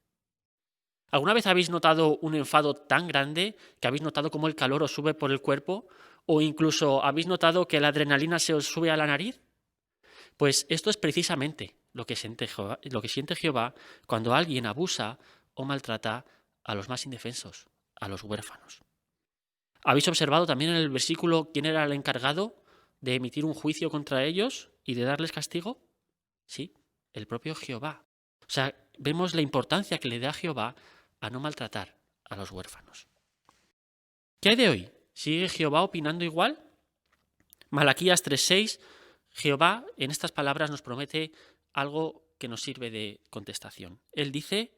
¿Alguna vez habéis notado un enfado tan grande que habéis notado cómo el calor os sube por el cuerpo? ¿O incluso habéis notado que la adrenalina se os sube a la nariz? Pues esto es precisamente lo que siente Jehová cuando alguien abusa o maltrata a los más indefensos, a los huérfanos. ¿Habéis observado también en el versículo quién era el encargado de emitir un juicio contra ellos y de darles castigo? Sí, el propio Jehová. O sea, vemos la importancia que le da Jehová a no maltratar a los huérfanos. ¿Qué hay de hoy? ¿Sigue Jehová opinando igual? Malaquías 3:6, Jehová en estas palabras nos promete algo que nos sirve de contestación. Él dice,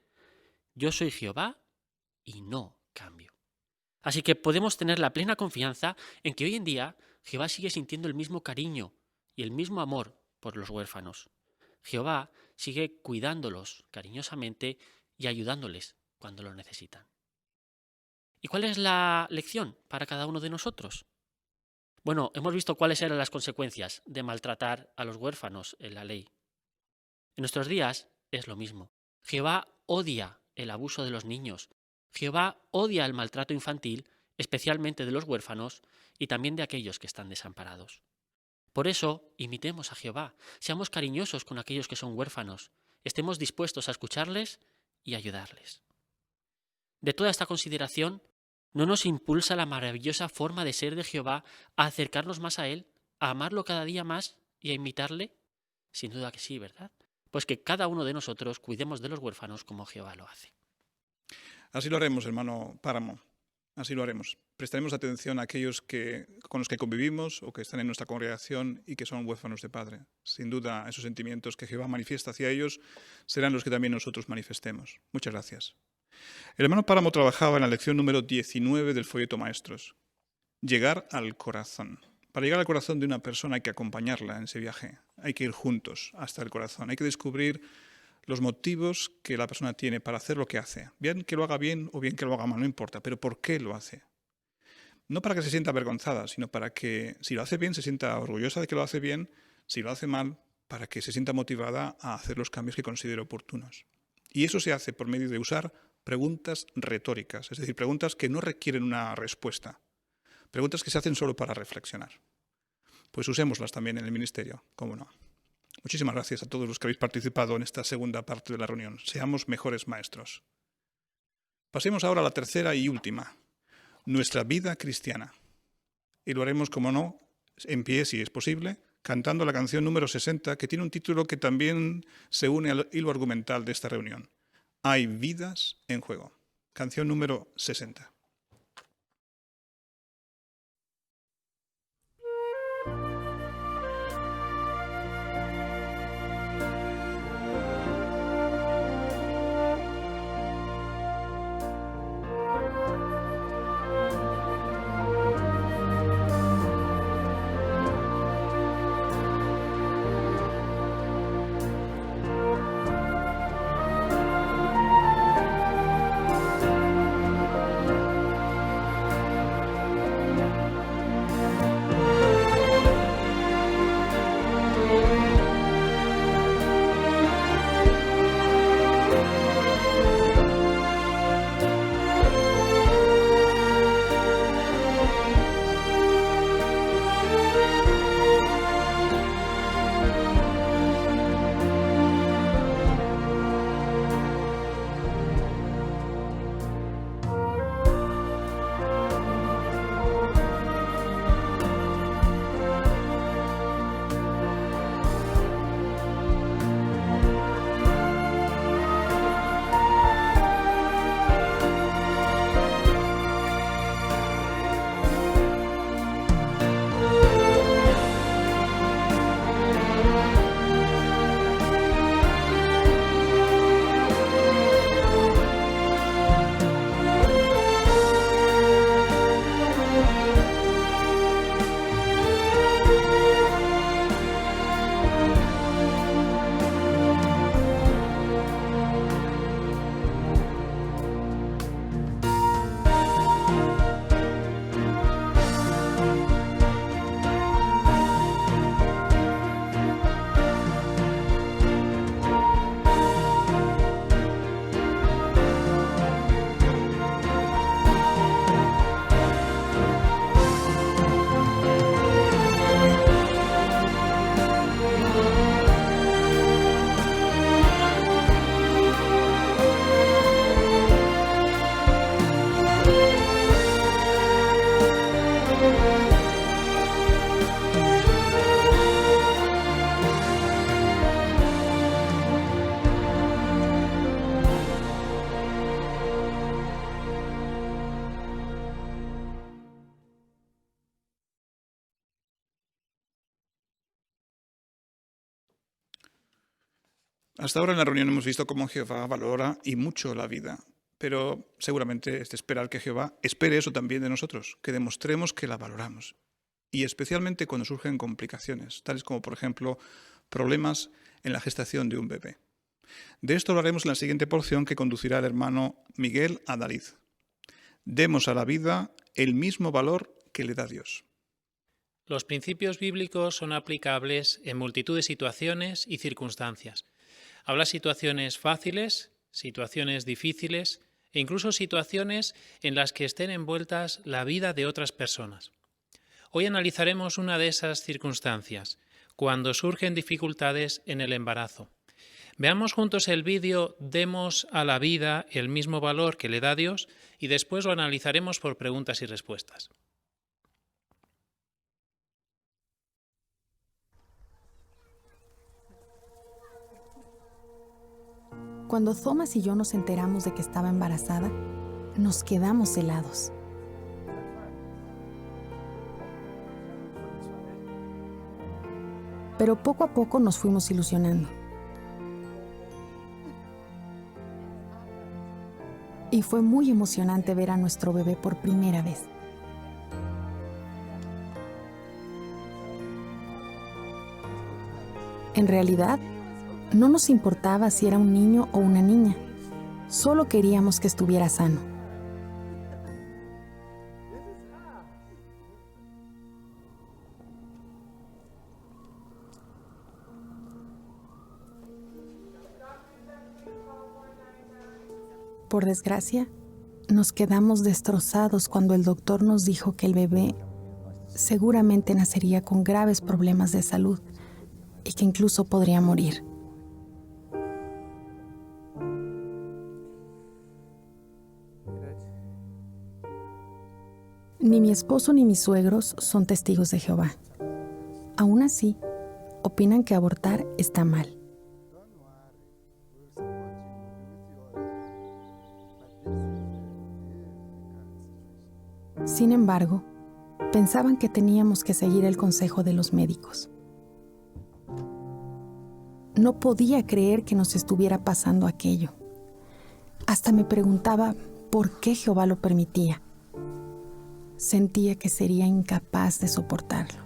yo soy Jehová y no cambio. Así que podemos tener la plena confianza en que hoy en día Jehová sigue sintiendo el mismo cariño y el mismo amor por los huérfanos. Jehová sigue cuidándolos cariñosamente y ayudándoles cuando lo necesitan. ¿Y cuál es la lección para cada uno de nosotros? Bueno, hemos visto cuáles eran las consecuencias de maltratar a los huérfanos en la ley. En nuestros días es lo mismo. Jehová odia el abuso de los niños. Jehová odia el maltrato infantil, especialmente de los huérfanos y también de aquellos que están desamparados. Por eso, imitemos a Jehová, seamos cariñosos con aquellos que son huérfanos, estemos dispuestos a escucharles y ayudarles. De toda esta consideración, ¿no nos impulsa la maravillosa forma de ser de Jehová a acercarnos más a Él, a amarlo cada día más y a imitarle? Sin duda que sí, ¿verdad? Pues que cada uno de nosotros cuidemos de los huérfanos como Jehová lo hace. Así lo haremos, hermano Páramo. Así lo haremos. Prestaremos atención a aquellos con los que convivimos o que están en nuestra congregación y que son huérfanos de padre. Sin duda, esos sentimientos que Jehová manifiesta hacia ellos serán los que también nosotros manifestemos. Muchas gracias. El hermano Páramo trabajaba en la lección número 19 del folleto Maestros. Llegar al corazón. Para llegar al corazón de una persona hay que acompañarla en ese viaje. Hay que ir juntos hasta el corazón. Hay que descubrir los motivos que la persona tiene para hacer lo que hace. Bien que lo haga bien o bien que lo haga mal, no importa, pero ¿por qué lo hace? No para que se sienta avergonzada, sino para que, si lo hace bien, se sienta orgullosa de que lo hace bien, si lo hace mal, para que se sienta motivada a hacer los cambios que considere oportunos. Y eso se hace por medio de usar preguntas retóricas, es decir, preguntas que no requieren una respuesta, preguntas que se hacen solo para reflexionar. Pues usémoslas también en el ministerio, ¿cómo no? Muchísimas gracias a todos los que habéis participado en esta segunda parte de la reunión. Seamos mejores maestros. Pasemos ahora a la tercera y última, nuestra vida cristiana. Y lo haremos, como no, en pie, si es posible, cantando la canción número 60, que tiene un título que también se une al hilo argumental de esta reunión. Hay vidas en juego. Canción número 60. Hasta ahora en la reunión hemos visto cómo Jehová valora y mucho la vida, pero seguramente es de esperar que Jehová espere eso también de nosotros, que demostremos que la valoramos. Y especialmente cuando surgen complicaciones, tales como, por ejemplo, problemas en la gestación de un bebé. De esto hablaremos en la siguiente porción que conducirá el hermano Miguel Adalid. Demos a la vida el mismo valor que le da Dios. Los principios bíblicos son aplicables en multitud de situaciones y circunstancias. Habrá situaciones fáciles, situaciones difíciles e incluso situaciones en las que estén envueltas la vida de otras personas. Hoy analizaremos una de esas circunstancias, cuando surgen dificultades en el embarazo. Veamos juntos el vídeo Demos a la vida el mismo valor que le da Dios y después lo analizaremos por preguntas y respuestas. Cuando Thomas y yo nos enteramos de que estaba embarazada, nos quedamos helados. Pero poco a poco nos fuimos ilusionando. Y fue muy emocionante ver a nuestro bebé por primera vez. En realidad, no nos importaba si era un niño o una niña. Solo queríamos que estuviera sano. Por desgracia, nos quedamos destrozados cuando el doctor nos dijo que el bebé seguramente nacería con graves problemas de salud y que incluso podría morir. Ni mi esposo ni mis suegros son testigos de Jehová. Aún así, opinan que abortar está mal. Sin embargo, pensaban que teníamos que seguir el consejo de los médicos. No podía creer que nos estuviera pasando aquello. Hasta me preguntaba por qué Jehová lo permitía. Sentía que sería incapaz de soportarlo.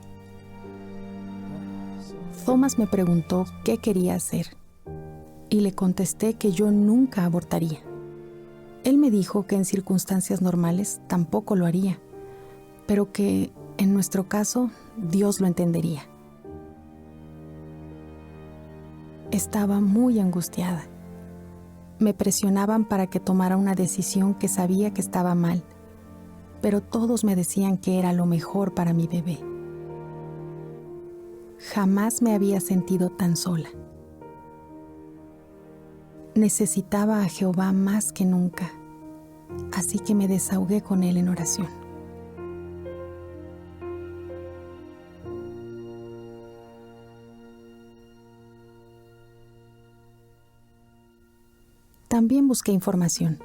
Thomas me preguntó qué quería hacer y le contesté que yo nunca abortaría. Él me dijo que en circunstancias normales tampoco lo haría, pero que en nuestro caso Dios lo entendería. Estaba muy angustiada. Me presionaban para que tomara una decisión que sabía que estaba mal, pero todos me decían que era lo mejor para mi bebé. Jamás me había sentido tan sola. Necesitaba a Jehová más que nunca, así que me desahogué con él en oración. También busqué información.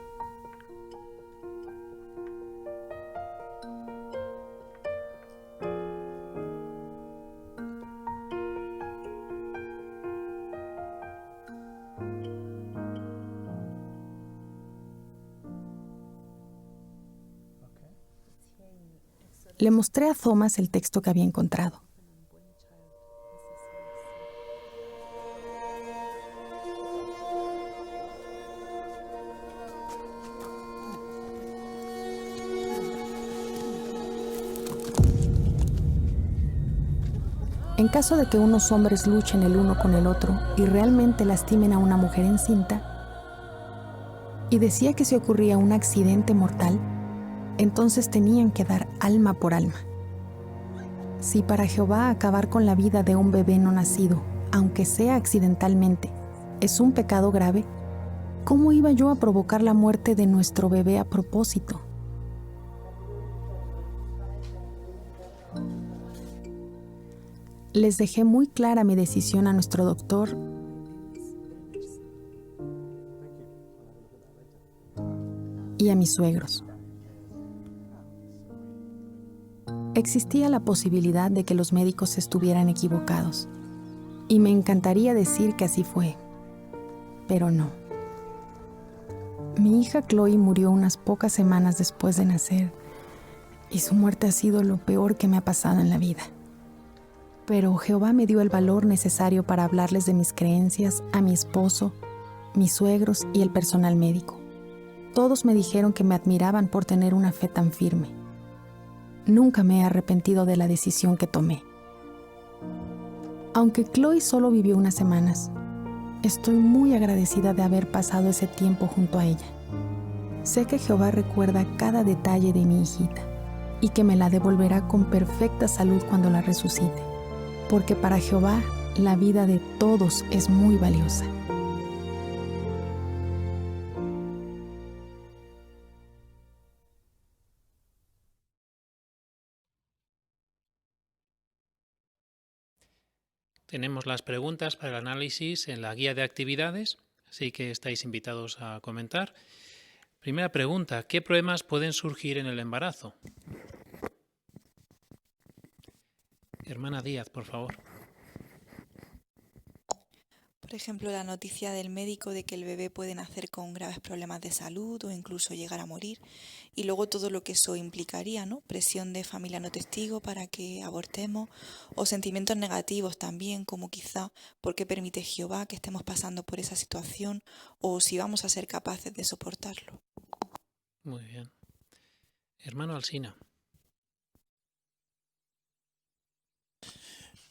Le mostré a Thomas el texto que había encontrado. En caso de que unos hombres luchen el uno con el otro y realmente lastimen a una mujer encinta, y decía que si ocurría un accidente mortal, entonces tenían que dar alma por alma. Si para Jehová acabar con la vida de un bebé no nacido, aunque sea accidentalmente, es un pecado grave, ¿cómo iba yo a provocar la muerte de nuestro bebé a propósito? Les dejé muy clara mi decisión a nuestro doctor y a mis suegros. Existía la posibilidad de que los médicos estuvieran equivocados, y me encantaría decir que así fue, pero no. Mi hija Chloe murió unas pocas semanas después de nacer y su muerte ha sido lo peor que me ha pasado en la vida. Pero Jehová me dio el valor necesario para hablarles de mis creencias a mi esposo, mis suegros y el personal médico. Todos me dijeron que me admiraban por tener una fe tan firme. Nunca me he arrepentido de la decisión que tomé. Aunque Chloe solo vivió unas semanas, estoy muy agradecida de haber pasado ese tiempo junto a ella. Sé que Jehová recuerda cada detalle de mi hijita y que me la devolverá con perfecta salud cuando la resucite, porque para Jehová la vida de todos es muy valiosa. Tenemos las preguntas para el análisis en la guía de actividades, así que estáis invitados a comentar. Primera pregunta, ¿qué problemas pueden surgir en el embarazo? Hermana Díaz, por favor. Por ejemplo, la noticia del médico de que el bebé puede nacer con graves problemas de salud o incluso llegar a morir. Y luego todo lo que eso implicaría, ¿no? Presión de familia no testigo para que abortemos o sentimientos negativos también, como quizá ¿por qué permite Jehová que estemos pasando por esa situación? O si vamos a ser capaces de soportarlo. Muy bien. Hermano Alsina.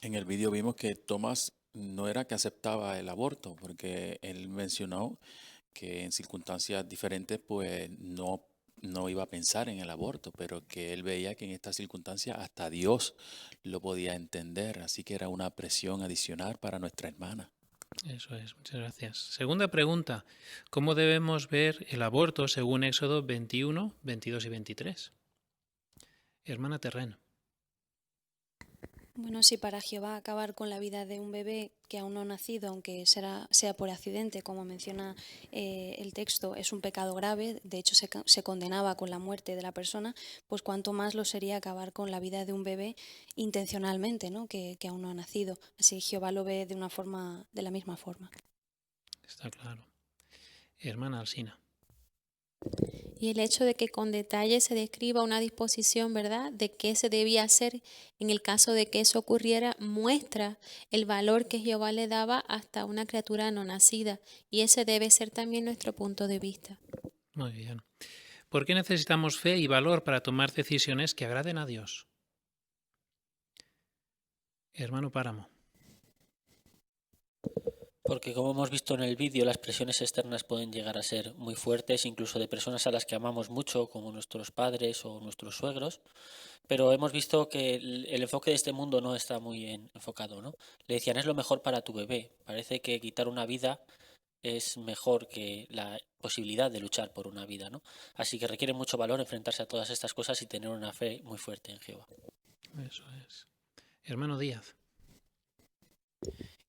En el vídeo vimos que Tomás no era que aceptaba el aborto, porque él mencionó que en circunstancias diferentes pues no iba a pensar en el aborto, pero que él veía que en estas circunstancias hasta Dios lo podía entender, así que era una presión adicional para nuestra hermana. Eso es, muchas gracias. Segunda pregunta, ¿cómo debemos ver el aborto según Éxodo 21, 22 y 23? Hermana Terreno. Bueno, si para Jehová acabar con la vida de un bebé que aún no ha nacido, aunque sea por accidente, como menciona el texto, es un pecado grave, de hecho se condenaba con la muerte de la persona, pues cuanto más lo sería acabar con la vida de un bebé intencionalmente, ¿no? que aún no ha nacido. Así Jehová lo ve de la misma forma. Está claro. Hermana Alsina. Y el hecho de que con detalle se describa una disposición, ¿verdad?, de qué se debía hacer en el caso de que eso ocurriera, muestra el valor que Jehová le daba hasta una criatura no nacida. Y ese debe ser también nuestro punto de vista. Muy bien. ¿Por qué necesitamos fe y valor para tomar decisiones que agraden a Dios? Hermano Páramo. Porque como hemos visto en el vídeo, las presiones externas pueden llegar a ser muy fuertes, incluso de personas a las que amamos mucho, como nuestros padres o nuestros suegros, pero hemos visto que el enfoque de este mundo no está muy enfocado, ¿no? Le decían, es lo mejor para tu bebé. Parece que quitar una vida es mejor que la posibilidad de luchar por una vida, ¿no? Así que requiere mucho valor enfrentarse a todas estas cosas y tener una fe muy fuerte en Jehová. Eso es. Hermano Díaz.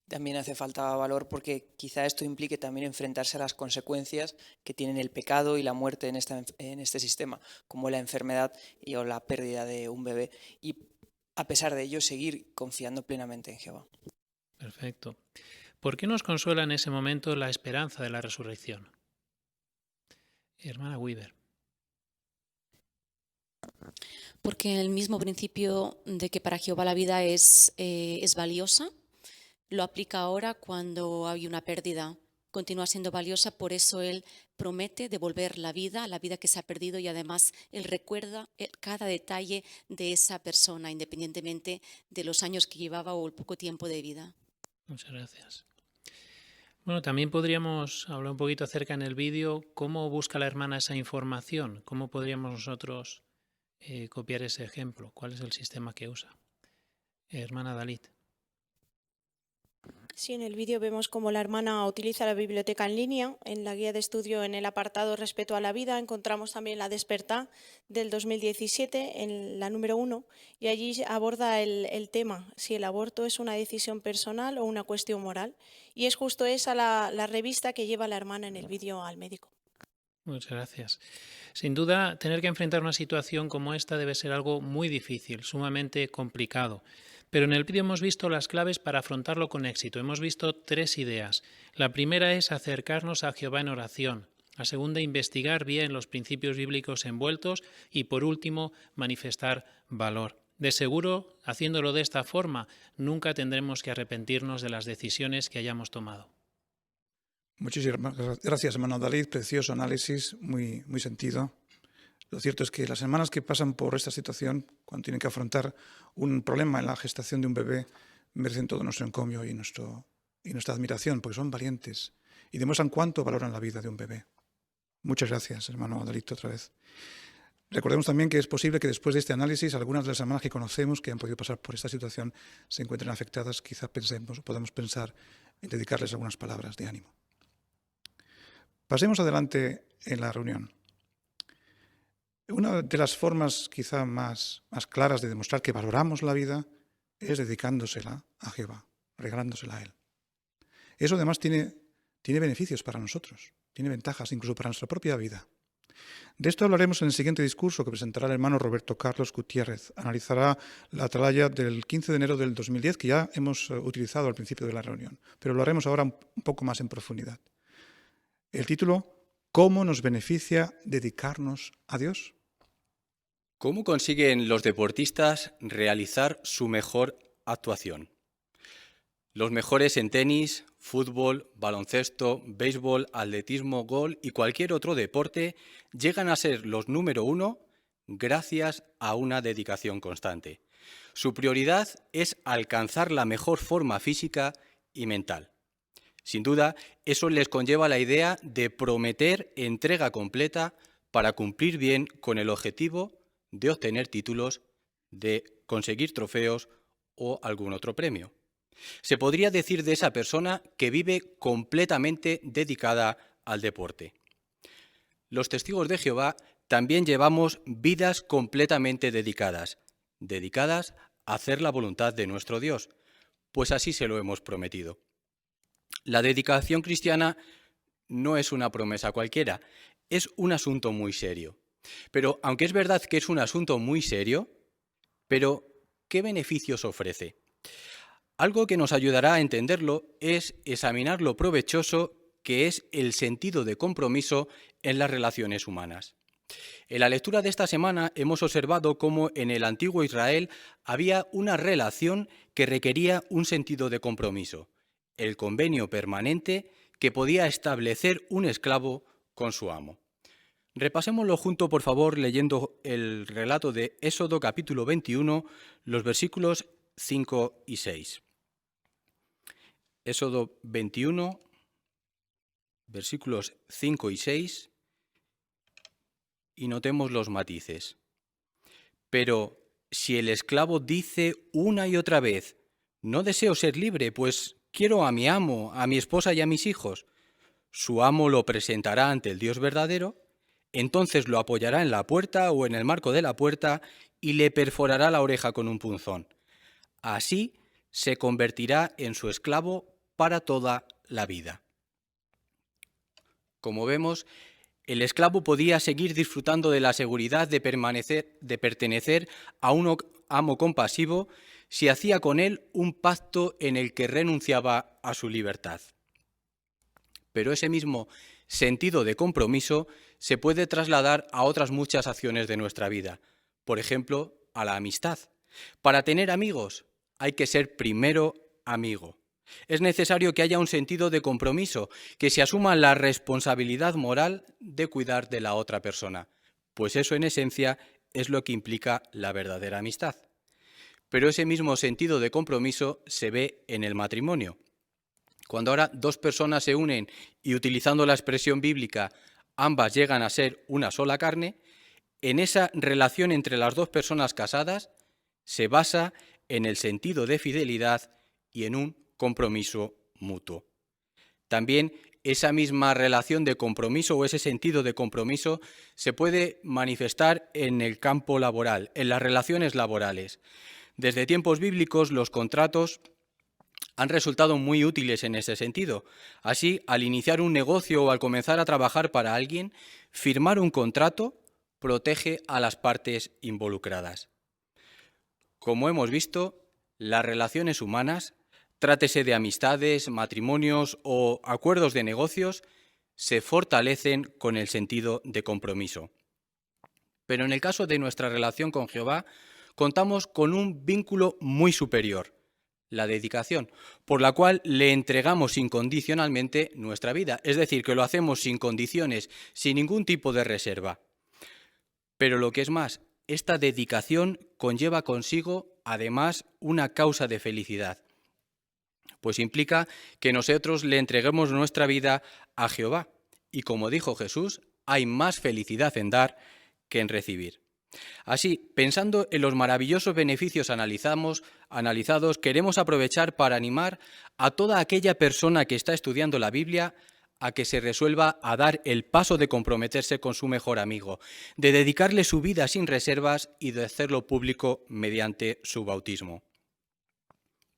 También hace falta valor porque quizá esto implique también enfrentarse a las consecuencias que tienen el pecado y la muerte en este sistema, como la enfermedad o la pérdida de un bebé, y a pesar de ello seguir confiando plenamente en Jehová. Perfecto. ¿Por qué nos consuela en ese momento la esperanza de la resurrección? Hermana Weaver. Porque el mismo principio de que para Jehová la vida es valiosa, lo aplica ahora cuando hay una pérdida. Continúa siendo valiosa, por eso Él promete devolver la vida que se ha perdido, y además Él recuerda cada detalle de esa persona, independientemente de los años que llevaba o el poco tiempo de vida. Muchas gracias. Bueno, también podríamos hablar un poquito acerca en el vídeo cómo busca la hermana esa información, cómo podríamos nosotros copiar ese ejemplo, cuál es el sistema que usa. Hermana Dalit. Sí, en el vídeo vemos cómo la hermana utiliza la biblioteca en línea. En la guía de estudio, en el apartado Respeto a la vida, encontramos también la Despertá del 2017, en la número 1, y allí aborda el tema, si el aborto es una decisión personal o una cuestión moral. Y es justo esa la revista que lleva la hermana en el vídeo al médico. Muchas gracias. Sin duda, tener que enfrentar una situación como esta debe ser algo muy difícil, sumamente complicado. Pero en el vídeo hemos visto las claves para afrontarlo con éxito. Hemos visto 3 ideas. La primera es acercarnos a Jehová en oración. La segunda, investigar bien los principios bíblicos envueltos. Y por último, manifestar valor. De seguro, haciéndolo de esta forma, nunca tendremos que arrepentirnos de las decisiones que hayamos tomado. Muchísimas gracias, hermano David. Precioso análisis, muy sentido. Lo cierto es que las hermanas que pasan por esta situación, cuando tienen que afrontar un problema en la gestación de un bebé, merecen todo nuestro encomio y nuestra admiración, porque son valientes y demuestran cuánto valoran la vida de un bebé. Muchas gracias, hermano Adalito, otra vez. Recordemos también que es posible que después de este análisis algunas de las hermanas que conocemos que han podido pasar por esta situación se encuentren afectadas. Quizá podamos pensar en dedicarles algunas palabras de ánimo. Pasemos adelante en la reunión. Una de las formas quizá más claras de demostrar que valoramos la vida es dedicándosela a Jehová, regalándosela a Él. Eso además tiene beneficios para nosotros, tiene ventajas incluso para nuestra propia vida. De esto hablaremos en el siguiente discurso que presentará el hermano Roberto Carlos Gutiérrez. Analizará la atalaya del 15 de enero del 2010 que ya hemos utilizado al principio de la reunión, pero lo haremos ahora un poco más en profundidad. El título: ¿Cómo nos beneficia dedicarnos a Dios? ¿Cómo consiguen los deportistas realizar su mejor actuación? Los mejores en tenis, fútbol, baloncesto, béisbol, atletismo, golf y cualquier otro deporte llegan a ser los número 1 gracias a una dedicación constante. Su prioridad es alcanzar la mejor forma física y mental. Sin duda, eso les conlleva la idea de prometer entrega completa para cumplir bien con el objetivo de obtener títulos, de conseguir trofeos o algún otro premio. Se podría decir de esa persona que vive completamente dedicada al deporte. Los testigos de Jehová también llevamos vidas completamente dedicadas a hacer la voluntad de nuestro Dios, pues así se lo hemos prometido. La dedicación cristiana no es una promesa cualquiera, es un asunto muy serio. Pero aunque es verdad que es un asunto muy serio, pero ¿qué beneficios ofrece? Algo que nos ayudará a entenderlo es examinar lo provechoso que es el sentido de compromiso en las relaciones humanas. En la lectura de esta semana hemos observado cómo en el antiguo Israel había una relación que requería un sentido de compromiso, el convenio permanente que podía establecer un esclavo con su amo. Repasémoslo junto, por favor, leyendo el relato de Éxodo capítulo 21, los versículos 5 y 6. Éxodo 21, versículos 5 y 6, y notemos los matices. Pero si el esclavo dice una y otra vez, no deseo ser libre, pues quiero a mi amo, a mi esposa y a mis hijos, su amo lo presentará ante el Dios verdadero, entonces lo apoyará en la puerta o en el marco de la puerta y le perforará la oreja con un punzón. Así se convertirá en su esclavo para toda la vida. Como vemos, el esclavo podía seguir disfrutando de la seguridad de pertenecer a un amo compasivo si hacía con él un pacto en el que renunciaba a su libertad. Pero ese mismo sentido de compromiso se puede trasladar a otras muchas acciones de nuestra vida, por ejemplo, a la amistad. Para tener amigos hay que ser primero amigo. Es necesario que haya un sentido de compromiso, que se asuma la responsabilidad moral de cuidar de la otra persona, pues eso en esencia es lo que implica la verdadera amistad. Pero ese mismo sentido de compromiso se ve en el matrimonio. Cuando ahora dos personas se unen y utilizando la expresión bíblica, ambas llegan a ser una sola carne, en esa relación entre las dos personas casadas se basa en el sentido de fidelidad y en un compromiso mutuo. También esa misma relación de compromiso o ese sentido de compromiso se puede manifestar en el campo laboral, en las relaciones laborales. Desde tiempos bíblicos los contratos han resultado muy útiles en ese sentido. Así, al iniciar un negocio o al comenzar a trabajar para alguien, firmar un contrato protege a las partes involucradas. Como hemos visto, las relaciones humanas, trátese de amistades, matrimonios o acuerdos de negocios, se fortalecen con el sentido de compromiso. Pero en el caso de nuestra relación con Jehová, contamos con un vínculo muy superior, la dedicación, por la cual le entregamos incondicionalmente nuestra vida, es decir, que lo hacemos sin condiciones, sin ningún tipo de reserva. Pero lo que es más, esta dedicación conlleva consigo, además, una causa de felicidad, pues implica que nosotros le entreguemos nuestra vida a Jehová, y como dijo Jesús, hay más felicidad en dar que en recibir. Así, pensando en los maravillosos beneficios analizados, queremos aprovechar para animar a toda aquella persona que está estudiando la Biblia a que se resuelva a dar el paso de comprometerse con su mejor amigo, de dedicarle su vida sin reservas y de hacerlo público mediante su bautismo.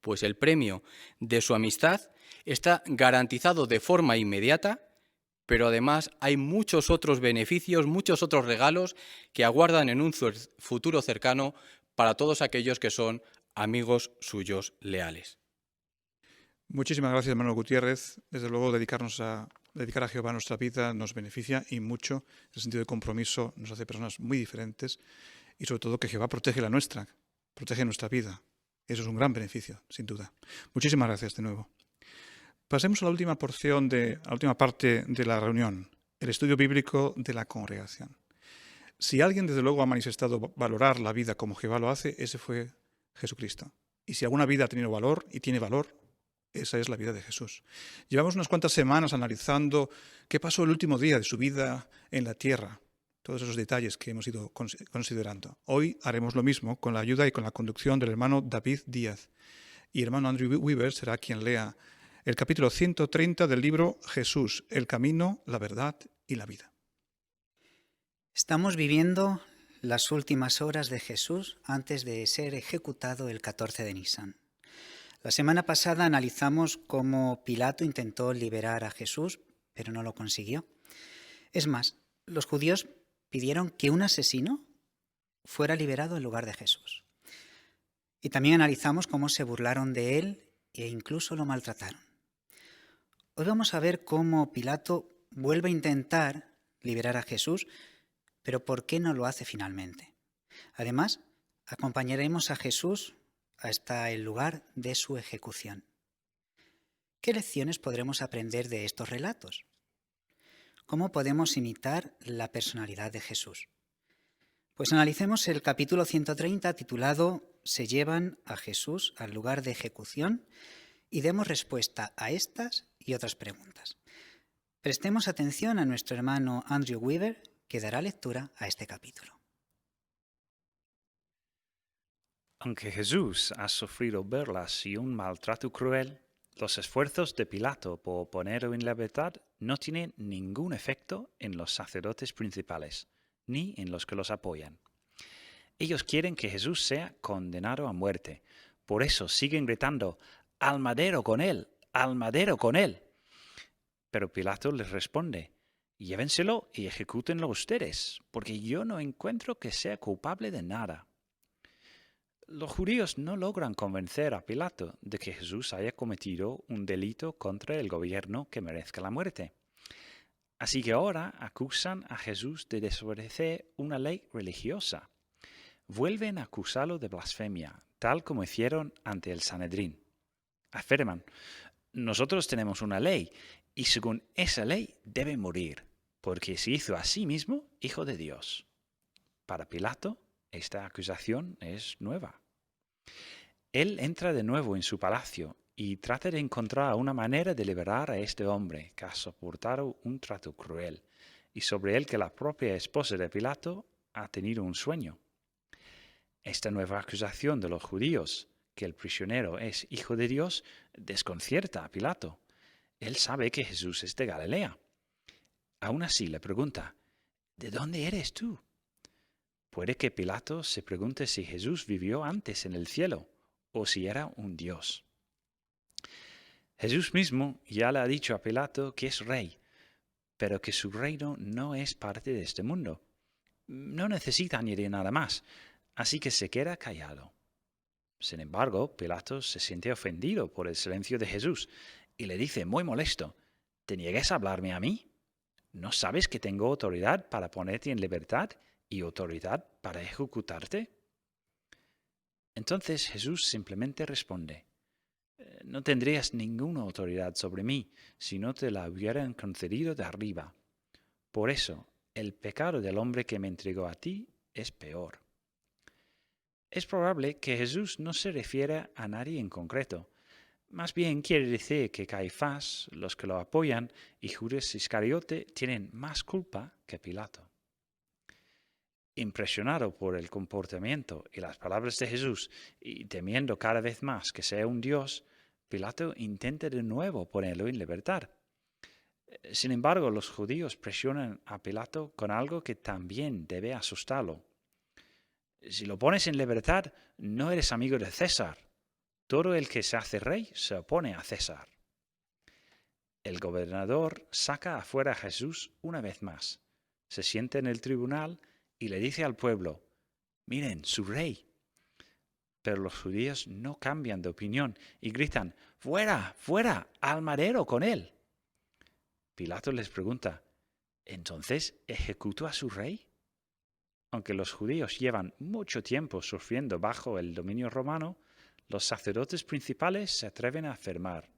Pues el premio de su amistad está garantizado de forma inmediata, pero además hay muchos otros beneficios, muchos otros regalos que aguardan en un futuro cercano para todos aquellos que son amigos suyos leales. Muchísimas gracias, hermano Gutiérrez. Desde luego, dedicar a Jehová nuestra vida nos beneficia y mucho. El sentido de compromiso nos hace personas muy diferentes y sobre todo que Jehová protege la nuestra, protege nuestra vida. Eso es un gran beneficio, sin duda. Muchísimas gracias de nuevo. Pasemos a la última a la última parte de la reunión, el estudio bíblico de la congregación. Si alguien desde luego ha manifestado valorar la vida como Jehová lo hace, ese fue Jesucristo. Y si alguna vida ha tenido valor y tiene valor, esa es la vida de Jesús. Llevamos unas cuantas semanas analizando qué pasó el último día de su vida en la tierra, todos esos detalles que hemos ido considerando. Hoy haremos lo mismo con la ayuda y con la conducción del hermano David Díaz. Y el hermano Andrew Weaver será quien lea el capítulo 130 del libro Jesús, el camino, la verdad y la vida. Estamos viviendo las últimas horas de Jesús antes de ser ejecutado el 14 de Nisan. La semana pasada analizamos cómo Pilato intentó liberar a Jesús, pero no lo consiguió. Es más, los judíos pidieron que un asesino fuera liberado en lugar de Jesús. Y también analizamos cómo se burlaron de él e incluso lo maltrataron. Hoy vamos a ver cómo Pilato vuelve a intentar liberar a Jesús, pero ¿por qué no lo hace finalmente? Además, acompañaremos a Jesús hasta el lugar de su ejecución. ¿Qué lecciones podremos aprender de estos relatos? ¿Cómo podemos imitar la personalidad de Jesús? Pues analicemos el capítulo 130 titulado «Se llevan a Jesús al lugar de ejecución» y demos respuesta a estas y otras preguntas. Prestemos atención a nuestro hermano Andrew Weaver, que dará lectura a este capítulo. Aunque Jesús ha sufrido burlas y un maltrato cruel, los esfuerzos de Pilato por ponerlo en libertad no tienen ningún efecto en los sacerdotes principales, ni en los que los apoyan. Ellos quieren que Jesús sea condenado a muerte, por eso siguen gritando «¡Al madero con él! ¡Al madero con él!». Pero Pilato les responde «Llévenselo y ejecútenlo ustedes, porque yo no encuentro que sea culpable de nada». Los judíos no logran convencer a Pilato de que Jesús haya cometido un delito contra el gobierno que merezca la muerte. Así que ahora acusan a Jesús de desobedecer una ley religiosa. Vuelven a acusarlo de blasfemia, tal como hicieron ante el Sanedrín. Afirman, nosotros tenemos una ley y según esa ley debe morir, porque se hizo a sí mismo hijo de Dios. Para Pilato, esta acusación es nueva. Él entra de nuevo en su palacio y trata de encontrar una manera de liberar a este hombre que ha soportado un trato cruel y sobre el que la propia esposa de Pilato ha tenido un sueño. Esta nueva acusación de los judíos, que el prisionero es hijo de Dios, desconcierta a Pilato. Él sabe que Jesús es de Galilea. Aún así le pregunta, ¿de dónde eres tú? Puede que Pilato se pregunte si Jesús vivió antes en el cielo o si era un Dios. Jesús mismo ya le ha dicho a Pilato que es rey, pero que su reino no es parte de este mundo. No necesita añadir nada más, así que se queda callado. Sin embargo, Pilato se siente ofendido por el silencio de Jesús y le dice, muy molesto, ¿te niegas a hablarme a mí? ¿No sabes que tengo autoridad para ponerte en libertad y autoridad para ejecutarte? Entonces Jesús simplemente responde, no tendrías ninguna autoridad sobre mí si no te la hubieran concedido de arriba. Por eso, el pecado del hombre que me entregó a ti es peor. Es probable que Jesús no se refiera a nadie en concreto. Más bien quiere decir que Caifás, los que lo apoyan, y Judas Iscariote tienen más culpa que Pilato. Impresionado por el comportamiento y las palabras de Jesús y temiendo cada vez más que sea un Dios, Pilato intenta de nuevo ponerlo en libertad. Sin embargo, los judíos presionan a Pilato con algo que también debe asustarlo. Si lo pones en libertad, no eres amigo de César. Todo el que se hace rey se opone a César. El gobernador saca afuera a Jesús una vez más. Se sienta en el tribunal y le dice al pueblo, miren, su rey. Pero los judíos no cambian de opinión y gritan, fuera, fuera, al madero con él. Pilato les pregunta, ¿entonces ejecuto a su rey? Aunque los judíos llevan mucho tiempo sufriendo bajo el dominio romano, los sacerdotes principales se atreven a afirmar,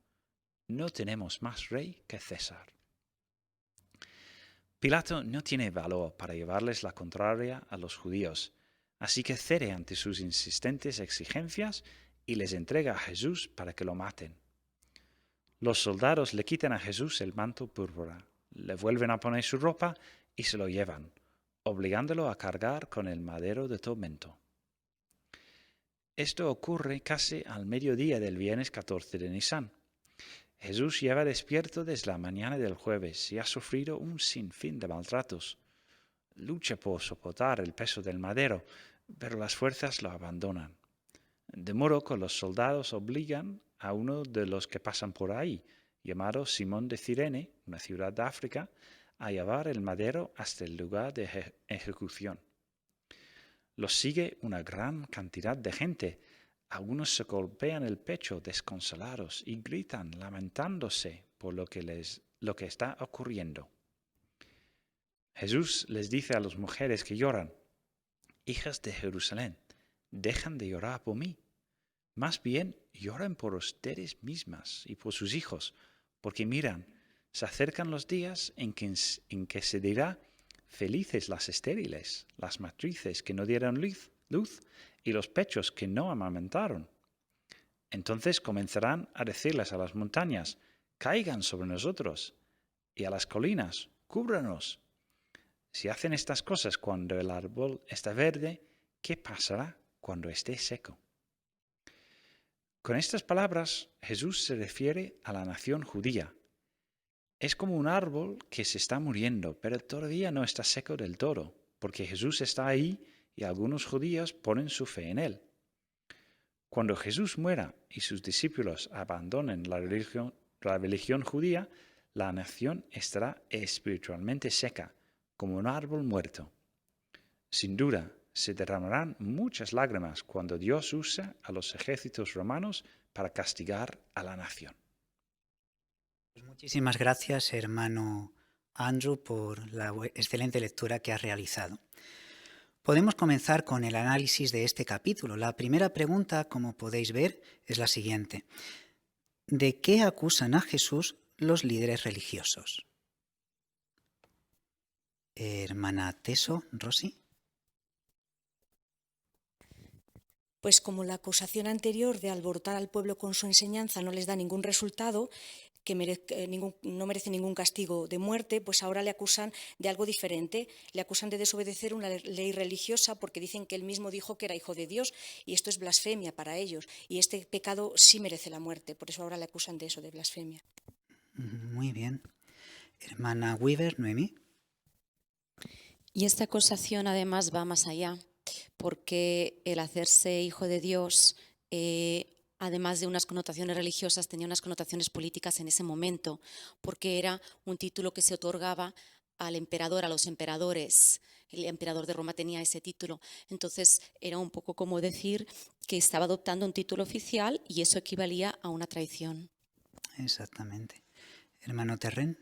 no tenemos más rey que César. Pilato no tiene valor para llevarles la contraria a los judíos, así que cede ante sus insistentes exigencias y les entrega a Jesús para que lo maten. Los soldados le quitan a Jesús el manto púrpura, le vuelven a poner su ropa y se lo llevan, obligándolo a cargar con el madero de tormento. Esto ocurre casi al mediodía del viernes 14 de Nisan. Jesús lleva despierto desde la mañana del jueves y ha sufrido un sinfín de maltratos. Lucha por soportar el peso del madero, pero las fuerzas lo abandonan. De modo que los soldados obligan a uno de los que pasan por ahí, llamado Simón de Cirene, una ciudad de África, a llevar el madero hasta el lugar de ejecución. Los sigue una gran cantidad de gente. Algunos se golpean el pecho desconsolados y gritan lamentándose por lo que está ocurriendo. Jesús les dice a las mujeres que lloran, hijas de Jerusalén, dejan de llorar por mí. Más bien lloran por ustedes mismas y por sus hijos, porque miran, se acercan los días en que se dirá, felices las estériles, las matrices que no dieron luz y los pechos que no amamentaron. Entonces comenzarán a decirles a las montañas, caigan sobre nosotros, y a las colinas, cúbranos. Si hacen estas cosas cuando el árbol está verde, ¿qué pasará cuando esté seco? Con estas palabras, Jesús se refiere a la nación judía. Es como un árbol que se está muriendo, pero todavía no está seco del todo, porque Jesús está ahí y algunos judíos ponen su fe en él. Cuando Jesús muera y sus discípulos abandonen la religión judía, la nación estará espiritualmente seca, como un árbol muerto. Sin duda, se derramarán muchas lágrimas cuando Dios usa a los ejércitos romanos para castigar a la nación. Muchísimas gracias, hermano Andrew, por la excelente lectura que ha realizado. Podemos comenzar con el análisis de este capítulo. La primera pregunta, como podéis ver, es la siguiente. ¿De qué acusan a Jesús los líderes religiosos? Hermana Teso, Rosy. Pues como la acusación anterior de alborotar al pueblo con su enseñanza no les da ningún resultado, que no merece ningún castigo de muerte, pues ahora le acusan de algo diferente. Le acusan de desobedecer una ley religiosa porque dicen que él mismo dijo que era hijo de Dios y esto es blasfemia para ellos. Y este pecado sí merece la muerte, por eso ahora le acusan de eso, de blasfemia. Muy bien. Hermana Weaver, Noemí. Y esta acusación además va más allá, porque el hacerse hijo de Dios, además de unas connotaciones religiosas, tenía unas connotaciones políticas en ese momento, porque era un título que se otorgaba al emperador, a los emperadores el emperador de Roma tenía ese título. Entonces era un poco como decir que estaba adoptando un título oficial y eso equivalía a una traición. Exactamente. Hermano Terren.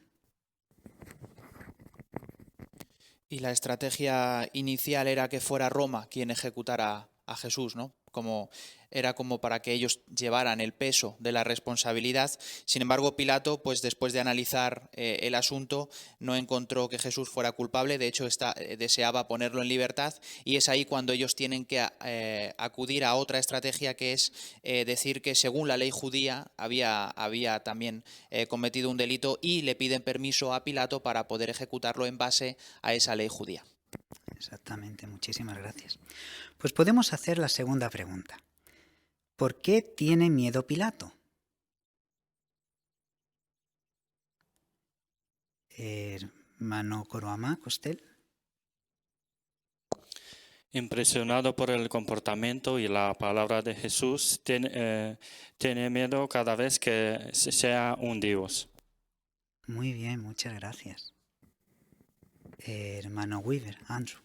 Y la estrategia inicial era que fuera Roma quien ejecutara a Jesús, ¿no? Era como para que ellos llevaran el peso de la responsabilidad. Sin embargo, Pilato, pues después de analizar el asunto, no encontró que Jesús fuera culpable. De hecho, deseaba ponerlo en libertad, y es ahí cuando ellos tienen que acudir a otra estrategia, que es decir que según la ley judía había también cometido un delito, y le piden permiso a Pilato para poder ejecutarlo en base a esa ley judía. Exactamente, muchísimas gracias. Pues podemos hacer la segunda pregunta. ¿Por qué tiene miedo Pilato? Hermano Coroamá, Costel. Impresionado por el comportamiento y la palabra de Jesús, tiene miedo cada vez que sea un Dios. Muy bien, muchas gracias. Hermano Weaver, Andrew.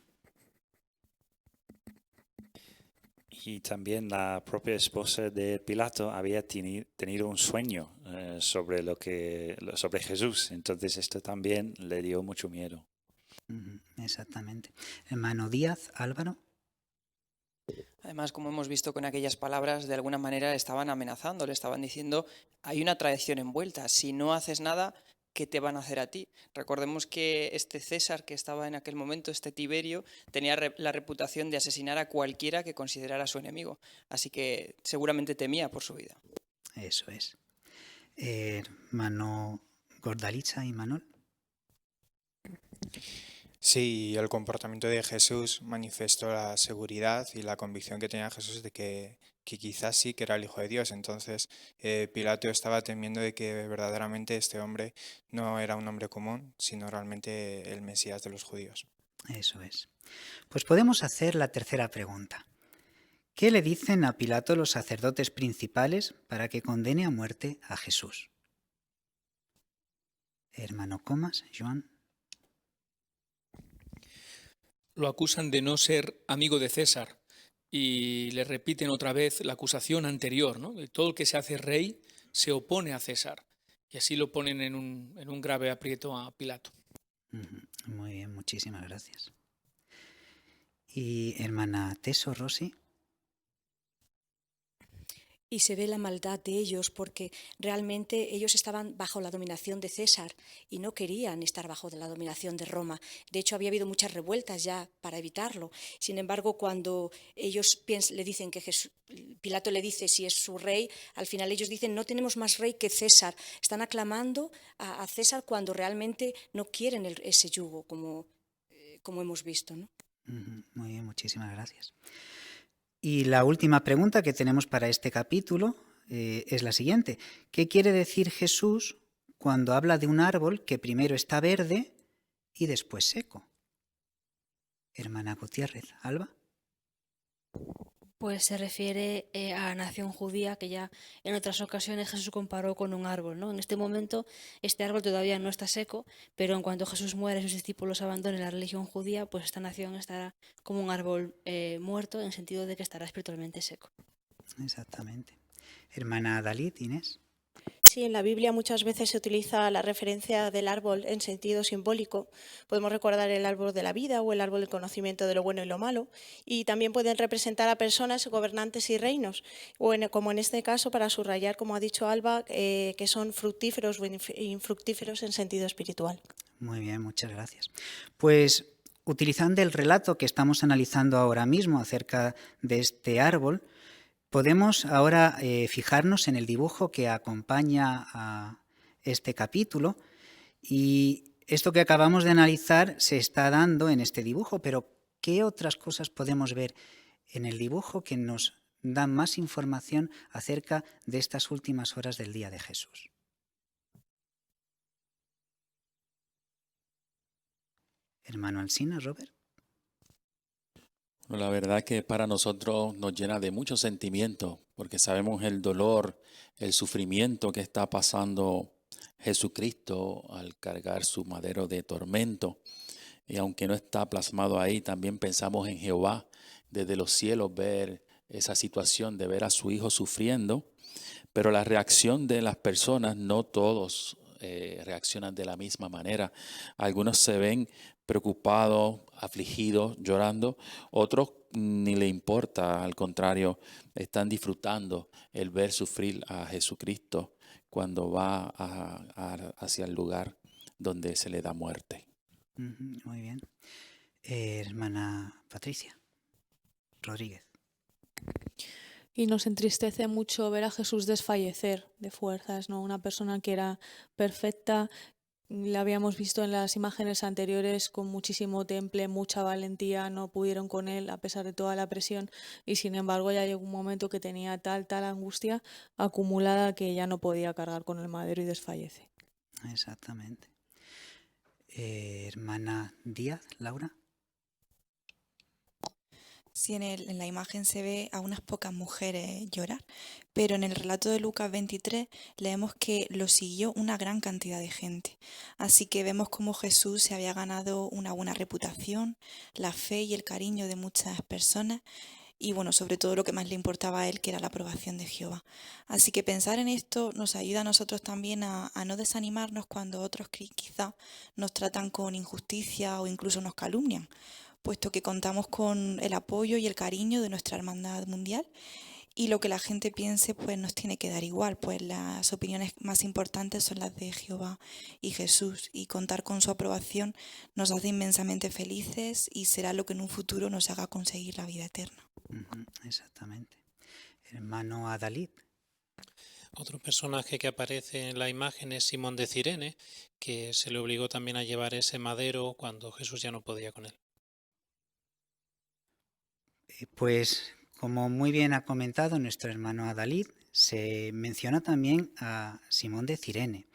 Y también la propia esposa de Pilato había tenido un sueño sobre Jesús. Entonces esto también le dio mucho miedo. Exactamente. Hermano Díaz, Álvaro. Además, como hemos visto con aquellas palabras, de alguna manera estaban amenazando, le estaban diciendo, hay una traición envuelta, si no haces nada, ¿qué te van a hacer a ti? Recordemos que este César que estaba en aquel momento, este Tiberio, tenía la reputación de asesinar a cualquiera que considerara su enemigo. Así que seguramente temía por su vida. Eso es. Hermano Gordalitza y Manol. Sí, el comportamiento de Jesús manifestó la seguridad y la convicción que tenía Jesús de que quizás sí que era el Hijo de Dios. Entonces Pilato estaba temiendo de que verdaderamente este hombre no era un hombre común, sino realmente el Mesías de los judíos. Eso es. Pues podemos hacer la tercera pregunta. ¿Qué le dicen a Pilato los sacerdotes principales para que condene a muerte a Jesús? Hermano Comas, Joan. Lo acusan de no ser amigo de César y le repiten otra vez la acusación anterior, ¿no? Todo el que se hace rey se opone a César, y así lo ponen en un grave aprieto a Pilato. Muy bien, muchísimas gracias. Y hermana Teso Rossi. Y se ve la maldad de ellos porque realmente ellos estaban bajo la dominación de César y no querían estar bajo la dominación de Roma. De hecho, había habido muchas revueltas ya para evitarlo. Sin embargo, cuando ellos le dicen que Pilato le dice si es su rey, al final ellos dicen no tenemos más rey que César. Están aclamando a César cuando realmente no quieren ese yugo, como hemos visto, ¿no? Muy bien, muchísimas gracias. Y la última pregunta que tenemos para este capítulo es la siguiente. ¿Qué quiere decir Jesús cuando habla de un árbol que primero está verde y después seco? Hermana Gutiérrez, Alba. Pues se refiere a la nación judía, que ya en otras ocasiones Jesús comparó con un árbol, ¿no? En este momento este árbol todavía no está seco, pero en cuanto Jesús muere y sus discípulos abandonen la religión judía, pues esta nación estará como un árbol muerto, en el sentido de que estará espiritualmente seco. Exactamente. Hermana Dalit, Inés. Sí, en la Biblia muchas veces se utiliza la referencia del árbol en sentido simbólico. Podemos recordar el árbol de la vida o el árbol del conocimiento de lo bueno y lo malo. Y también pueden representar a personas, gobernantes y reinos. O como en este caso, para subrayar, como ha dicho Alba, que son fructíferos o infructíferos en sentido espiritual. Muy bien, muchas gracias. Pues utilizando el relato que estamos analizando ahora mismo acerca de este árbol, podemos ahora fijarnos en el dibujo que acompaña a este capítulo, y esto que acabamos de analizar se está dando en este dibujo, pero ¿qué otras cosas podemos ver en el dibujo que nos dan más información acerca de estas últimas horas del día de Jesús? Hermano Alsina, Robert. La verdad que para nosotros nos llena de mucho sentimiento, porque sabemos el dolor, el sufrimiento que está pasando Jesucristo al cargar su madero de tormento. y aunque no está plasmado ahí, también pensamos en Jehová desde los cielos, ver esa situación de ver a su hijo sufriendo, pero la reacción de las personas, no todos reaccionan de la misma manera. Algunos se ven preocupados, afligidos, llorando, otros ni le importa, al contrario, están disfrutando el ver sufrir a Jesucristo cuando va hacia el lugar donde se le da muerte. Muy bien. Hermana Patricia Rodríguez. Y nos entristece mucho ver a Jesús desfallecer de fuerzas, ¿no? Una persona que era perfecta, la habíamos visto en las imágenes anteriores con muchísimo temple, mucha valentía, no pudieron con él a pesar de toda la presión y sin embargo ya llegó un momento que tenía tal angustia acumulada que ya no podía cargar con el madero y desfallece. Exactamente. Hermana Díaz, Laura. Sí, en la imagen se ve a unas pocas mujeres llorar, pero en el relato de Lucas 23 leemos que lo siguió una gran cantidad de gente. Así que vemos cómo Jesús se había ganado una buena reputación, la fe y el cariño de muchas personas y bueno, sobre todo lo que más le importaba a él, que era la aprobación de Jehová. Así que pensar en esto nos ayuda a nosotros también a no desanimarnos cuando otros quizá nos tratan con injusticia o incluso nos calumnian, puesto que contamos con el apoyo y el cariño de nuestra hermandad mundial y lo que la gente piense pues nos tiene que dar igual, pues las opiniones más importantes son las de Jehová y Jesús y contar con su aprobación nos hace inmensamente felices y será lo que en un futuro nos haga conseguir la vida eterna. Exactamente. Hermano Adalid. Otro personaje que aparece en la imagen es Simón de Cirene, que se le obligó también a llevar ese madero cuando Jesús ya no podía con él. Pues como muy bien ha comentado nuestro hermano Adalid, se menciona también a Simón de Cirene.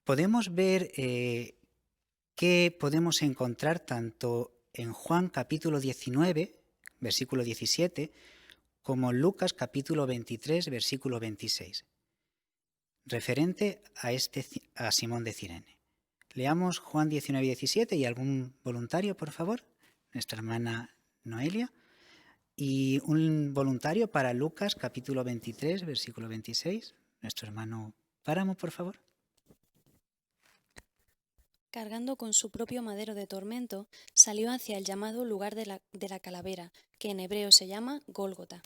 Podemos ver qué podemos encontrar tanto en Juan capítulo 19, versículo 17, como Lucas capítulo 23, versículo 26, referente a Simón de Cirene. Leamos Juan 19 y 17 y algún voluntario, por favor, nuestra hermana Noelia. Y un voluntario para Lucas capítulo 23, versículo 26. Nuestro hermano Páramo, por favor. Cargando con su propio madero de tormento, salió hacia el llamado lugar de la calavera, que en hebreo se llama Gólgota.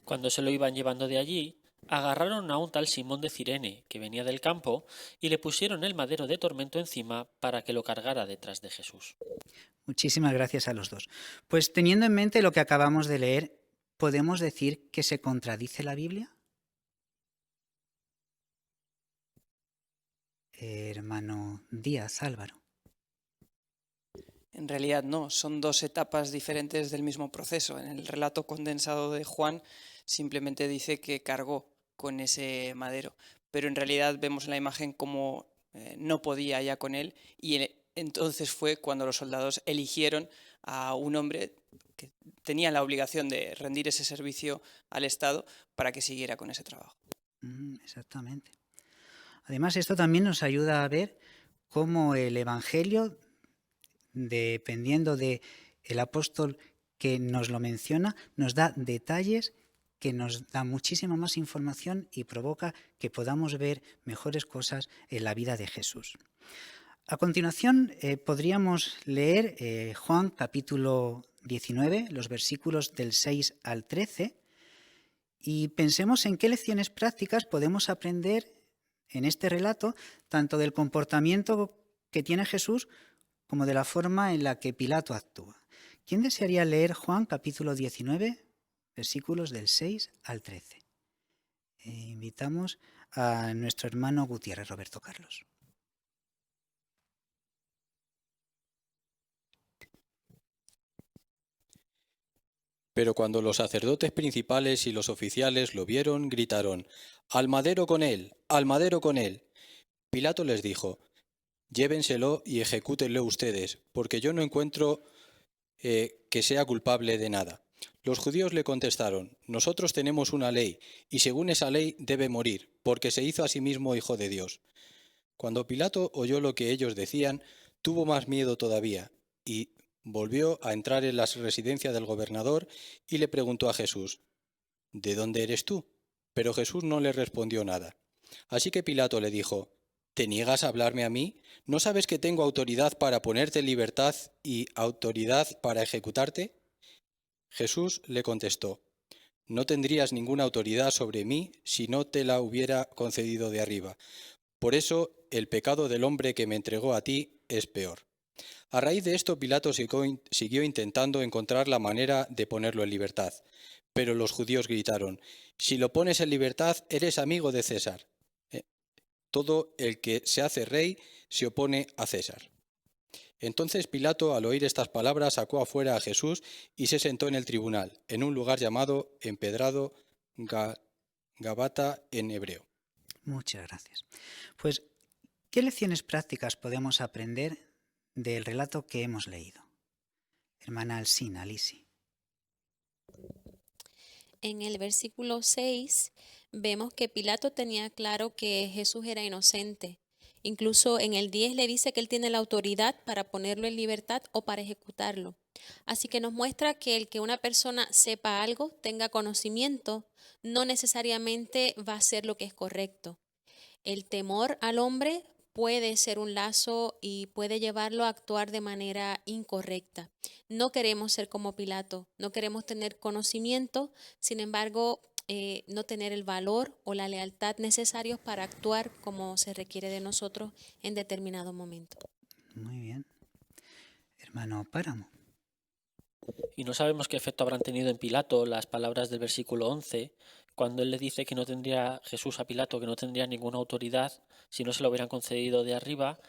Cuando se lo iban llevando de allí, agarraron a un tal Simón de Cirene, que venía del campo, y le pusieron el madero de tormento encima para que lo cargara detrás de Jesús. Muchísimas gracias a los dos. Pues teniendo en mente lo que acabamos de leer, ¿podemos decir que se contradice la Biblia? Hermano Díaz, Álvaro. En realidad no, son dos etapas diferentes del mismo proceso. En el relato condensado de Juan simplemente dice que cargó con ese madero, pero en realidad vemos en la imagen cómo no podía ya con él y entonces fue cuando los soldados eligieron a un hombre que tenía la obligación de rendir ese servicio al Estado para que siguiera con ese trabajo. Exactamente. Además, esto también nos ayuda a ver cómo el Evangelio, dependiendo del apóstol que nos lo menciona, nos da detalles que nos da muchísima más información y provoca que podamos ver mejores cosas en la vida de Jesús. A continuación podríamos leer Juan capítulo 19, los versículos del 6 al 13, y pensemos en qué lecciones prácticas podemos aprender en este relato, tanto del comportamiento que tiene Jesús como de la forma en la que Pilato actúa. ¿Quién desearía leer Juan capítulo 19, versículos del 6 al 13? Invitamos a nuestro hermano Gutiérrez, Roberto Carlos. Pero cuando los sacerdotes principales y los oficiales lo vieron, gritaron: «¡Al madero con él! ¡Al madero con él!». Pilato les dijo: «Llévenselo y ejecútenlo ustedes, porque yo no encuentro que sea culpable de nada». Los judíos le contestaron: «Nosotros tenemos una ley, y según esa ley debe morir, porque se hizo a sí mismo hijo de Dios». Cuando Pilato oyó lo que ellos decían, tuvo más miedo todavía y volvió a entrar en la residencia del gobernador y le preguntó a Jesús: ¿de dónde eres tú? Pero Jesús no le respondió nada. Así que Pilato le dijo: ¿te niegas a hablarme a mí? ¿No sabes que tengo autoridad para ponerte en libertad y autoridad para ejecutarte? Jesús le contestó: no tendrías ninguna autoridad sobre mí si no te la hubiera concedido de arriba. Por eso el pecado del hombre que me entregó a ti es peor. A raíz de esto, Pilato siguió intentando encontrar la manera de ponerlo en libertad. Pero los judíos gritaron: si lo pones en libertad, eres amigo de César. Todo el que se hace rey se opone a César. Entonces Pilato, al oír estas palabras, sacó afuera a Jesús y se sentó en el tribunal, en un lugar llamado empedrado Gabata en hebreo. Muchas gracias. Pues, ¿qué lecciones prácticas podemos aprender del relato que hemos leído? Hermana Alsina, Lisi. En el versículo 6 vemos que Pilato tenía claro que Jesús era inocente. Incluso en el 10 le dice que él tiene la autoridad para ponerlo en libertad o para ejecutarlo. Así que nos muestra que el que una persona sepa algo, tenga conocimiento, no necesariamente va a ser lo que es correcto. El temor al hombre puede ser un lazo y puede llevarlo a actuar de manera incorrecta. No queremos ser como Pilato, no queremos tener conocimiento, sin embargo, no tener el valor o la lealtad necesarios para actuar como se requiere de nosotros en determinado momento. Muy bien. Hermano Páramo. Y no sabemos qué efecto habrán tenido en Pilato las palabras del versículo 11, cuando él le dice que no tendría Jesús a Pilato, que no tendría ninguna autoridad si no se lo hubieran concedido de arriba,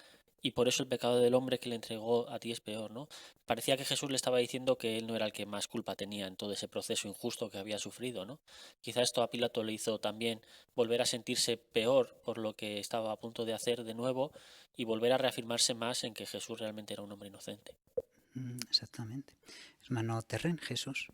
y por eso el pecado del hombre que le entregó a ti es peor, ¿no? Parecía que Jesús le estaba diciendo que él no era el que más culpa tenía en todo ese proceso injusto que había sufrido, ¿no? Quizá esto a Pilato le hizo también volver a sentirse peor por lo que estaba a punto de hacer de nuevo y volver a reafirmarse más en que Jesús realmente era un hombre inocente. Exactamente. Hermano Terren, Jesús.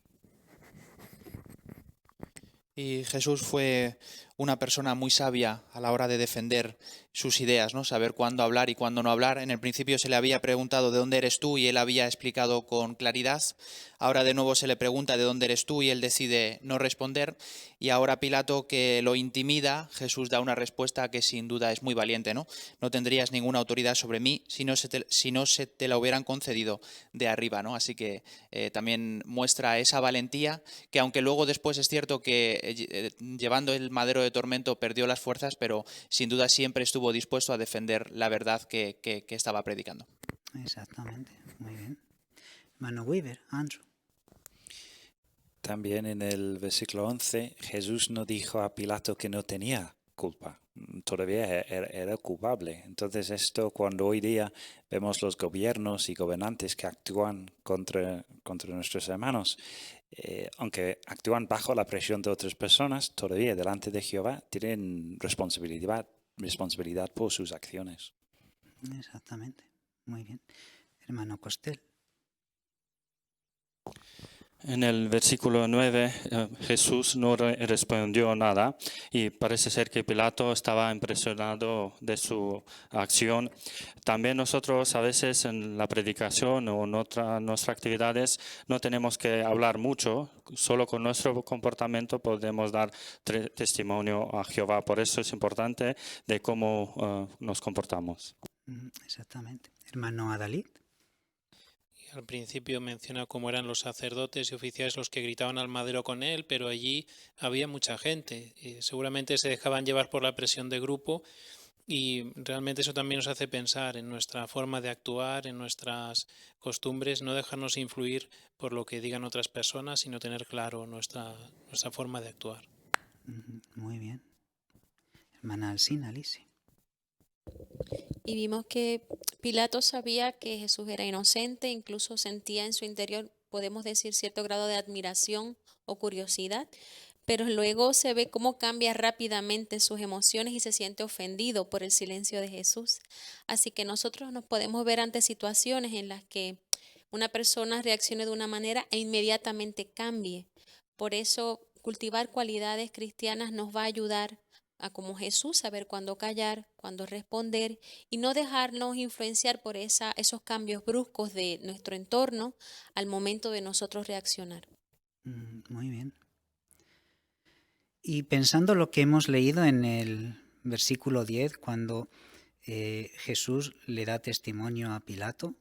Y Jesús fue una persona muy sabia a la hora de defender sus ideas, ¿no? Saber cuándo hablar y cuándo no hablar. En el principio se le había preguntado ¿de dónde eres tú? Y él había explicado con claridad. Ahora de nuevo se le pregunta ¿de dónde eres tú? Y él decide no responder. Y ahora Pilato, que lo intimida, Jesús da una respuesta que sin duda es muy valiente, ¿no? No tendrías ninguna autoridad sobre mí si no se te la hubieran concedido de arriba, ¿no? Así que también muestra esa valentía que, aunque luego después es cierto que llevando el madero de tormento perdió las fuerzas, pero sin duda siempre estuvo dispuesto a defender la verdad que estaba predicando. Exactamente, muy bien. Hermano Weaver, Andrew. También en el versículo 11, Jesús no dijo a Pilato que no tenía culpa, todavía era culpable. Entonces esto, cuando hoy día vemos los gobiernos y gobernantes que actúan contra nuestros hermanos, aunque actúan bajo la presión de otras personas, todavía delante de Jehová tienen responsabilidad por sus acciones. Exactamente, muy bien. Hermano Costel. En el versículo 9 Jesús no respondió nada y parece ser que Pilato estaba impresionado de su acción. También nosotros a veces en la predicación o en nuestras actividades no tenemos que hablar mucho, solo con nuestro comportamiento podemos dar testimonio a Jehová. Por eso es importante de cómo nos comportamos. Exactamente. Hermano Adalid. Al principio menciona cómo eran los sacerdotes y oficiales los que gritaban al madero con él, pero allí había mucha gente. Seguramente se dejaban llevar por la presión de grupo y realmente eso también nos hace pensar en nuestra forma de actuar, en nuestras costumbres, no dejarnos influir por lo que digan otras personas, sino tener claro nuestra forma de actuar. Muy bien. Hermana Alsina, Lisi. Y vimos que Pilato sabía que Jesús era inocente, incluso sentía en su interior, podemos decir, cierto grado de admiración o curiosidad, pero luego se ve cómo cambia rápidamente sus emociones y se siente ofendido por el silencio de Jesús. Así que nosotros nos podemos ver ante situaciones en las que una persona reaccione de una manera e inmediatamente cambie. Por eso cultivar cualidades cristianas nos va a ayudar a como Jesús, saber cuándo callar, cuándo responder y no dejarnos influenciar por esos cambios bruscos de nuestro entorno al momento de nosotros reaccionar. Muy bien. Y pensando lo que hemos leído en el versículo 10, cuando Jesús le da testimonio a Pilato,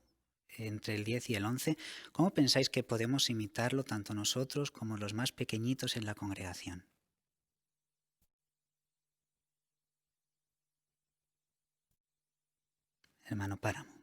entre el 10 y el 11, ¿cómo pensáis que podemos imitarlo tanto nosotros como los más pequeñitos en la congregación? Hermano Páramo.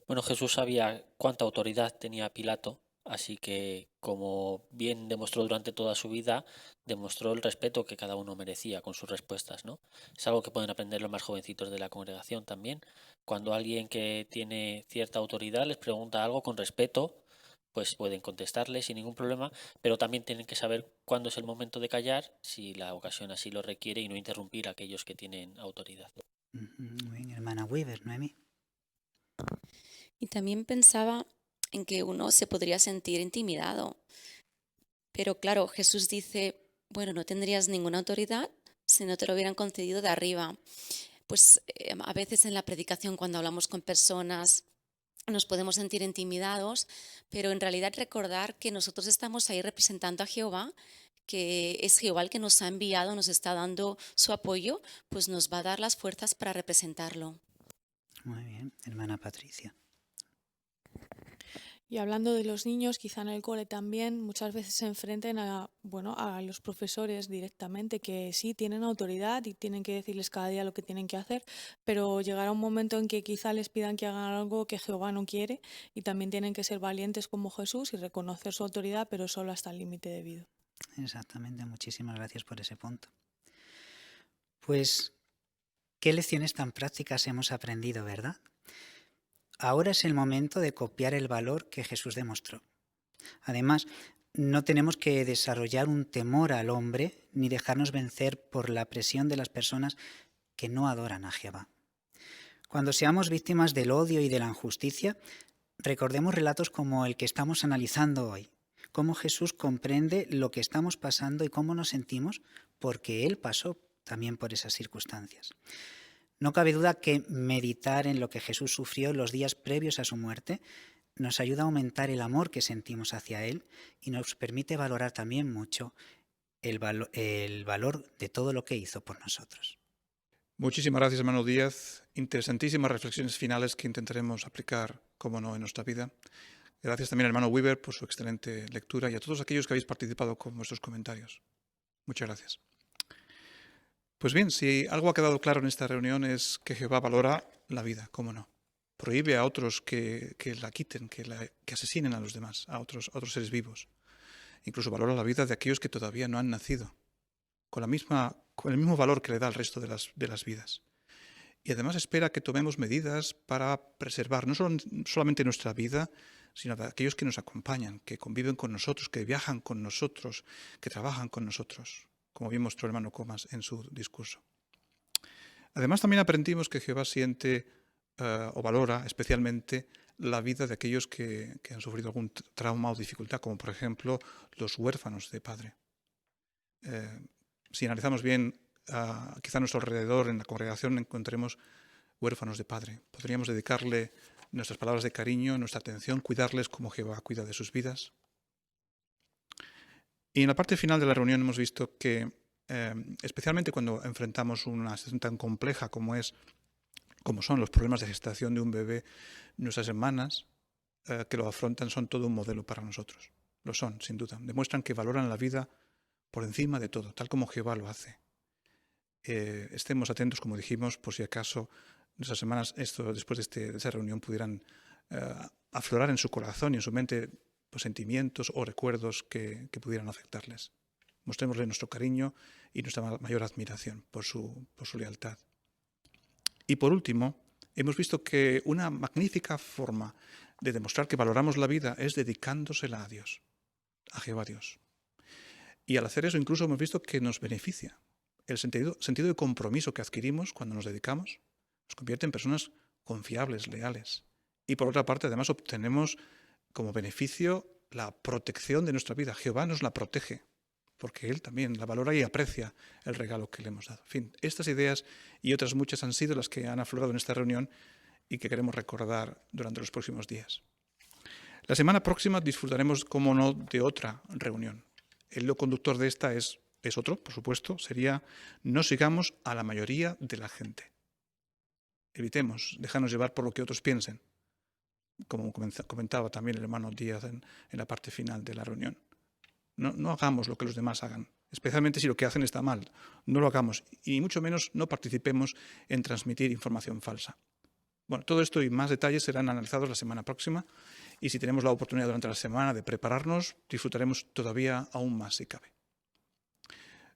Bueno, Jesús sabía cuánta autoridad tenía Pilato, así que, como bien demostró durante toda su vida, demostró el respeto que cada uno merecía con sus respuestas, ¿no? Es algo que pueden aprender los más jovencitos de la congregación también. Cuando alguien que tiene cierta autoridad les pregunta algo con respeto, pues pueden contestarle sin ningún problema, pero también tienen que saber cuándo es el momento de callar, si la ocasión así lo requiere, y no interrumpir a aquellos que tienen autoridad. Muy bien, hermana Weaver, Noemi. Y también pensaba en que uno se podría sentir intimidado. Pero claro, Jesús dice, bueno, no tendrías ninguna autoridad si no te lo hubieran concedido de arriba. Pues a veces en la predicación, cuando hablamos con personas, nos podemos sentir intimidados, pero en realidad recordar que nosotros estamos ahí representando a Jehová, que es Jehová el que nos ha enviado, nos está dando su apoyo, pues nos va a dar las fuerzas para representarlo. Muy bien, hermana Patricia. Y hablando de los niños, quizá en el cole también muchas veces se enfrenten a los profesores directamente, que sí tienen autoridad y tienen que decirles cada día lo que tienen que hacer, pero llegará un momento en que quizá les pidan que hagan algo que Jehová no quiere, y también tienen que ser valientes como Jesús y reconocer su autoridad, pero solo hasta el límite debido. Exactamente, muchísimas gracias por ese punto. Pues, ¿qué lecciones tan prácticas hemos aprendido, verdad? Ahora es el momento de copiar el valor que Jesús demostró. Además, no tenemos que desarrollar un temor al hombre ni dejarnos vencer por la presión de las personas que no adoran a Jehová. Cuando seamos víctimas del odio y de la injusticia, recordemos relatos como el que estamos analizando hoy, cómo Jesús comprende lo que estamos pasando y cómo nos sentimos porque Él pasó también por esas circunstancias. No cabe duda que meditar en lo que Jesús sufrió los días previos a su muerte nos ayuda a aumentar el amor que sentimos hacia Él y nos permite valorar también mucho el valor de todo lo que hizo por nosotros. Muchísimas gracias, hermano Díaz. Interesantísimas reflexiones finales que intentaremos aplicar, como no, en nuestra vida. Gracias también al hermano Weaver por su excelente lectura y a todos aquellos que habéis participado con vuestros comentarios. Muchas gracias. Pues bien, si algo ha quedado claro en esta reunión es que Jehová valora la vida, cómo no. Prohíbe a otros que la quiten, que asesinen a los demás, a otros seres vivos. Incluso valora la vida de aquellos que todavía no han nacido, con el mismo valor que le da al resto de las vidas. Y además espera que tomemos medidas para preservar no solamente nuestra vida, sino de aquellos que nos acompañan, que conviven con nosotros, que viajan con nosotros, que trabajan con nosotros, como bien mostró el hermano Comas en su discurso. Además, también aprendimos que Jehová siente o valora especialmente la vida de aquellos que han sufrido algún trauma o dificultad, como por ejemplo los huérfanos de padre. Si analizamos bien, quizá a nuestro alrededor, en la congregación, encontremos huérfanos de padre. Podríamos dedicarle nuestras palabras de cariño, nuestra atención, cuidarles como Jehová cuida de sus vidas. Y en la parte final de la reunión hemos visto que, especialmente cuando enfrentamos una situación tan compleja como son los problemas de gestación de un bebé, nuestras hermanas que lo afrontan son todo un modelo para nosotros. Lo son, sin duda. Demuestran que valoran la vida por encima de todo, tal como Jehová lo hace. Estemos atentos, como dijimos, por si acaso nuestras hermanas, después de esa reunión, pudieran aflorar en su corazón y en su mente pues, sentimientos o recuerdos que pudieran afectarles. Mostrémosle nuestro cariño y nuestra mayor admiración por su lealtad. Y por último, hemos visto que una magnífica forma de demostrar que valoramos la vida es dedicándosela a Dios, a Jehová Dios. Y al hacer eso incluso hemos visto que nos beneficia. El sentido de compromiso que adquirimos cuando nos dedicamos nos convierte en personas confiables, leales. Y por otra parte, además, obtenemos como beneficio la protección de nuestra vida. Jehová nos la protege porque Él también la valora y aprecia el regalo que le hemos dado. En fin, estas ideas y otras muchas han sido las que han aflorado en esta reunión y que queremos recordar durante los próximos días. La semana próxima disfrutaremos, como no, de otra reunión. El hilo conductor de esta es otro, por supuesto, sería: no sigamos a la mayoría de la gente. Evitemos dejarnos llevar por lo que otros piensen, como comentaba también el hermano Díaz en la parte final de la reunión. No hagamos lo que los demás hagan, especialmente si lo que hacen está mal. No lo hagamos y mucho menos no participemos en transmitir información falsa. Bueno, todo esto y más detalles serán analizados la semana próxima, y si tenemos la oportunidad durante la semana de prepararnos, disfrutaremos todavía aún más si cabe.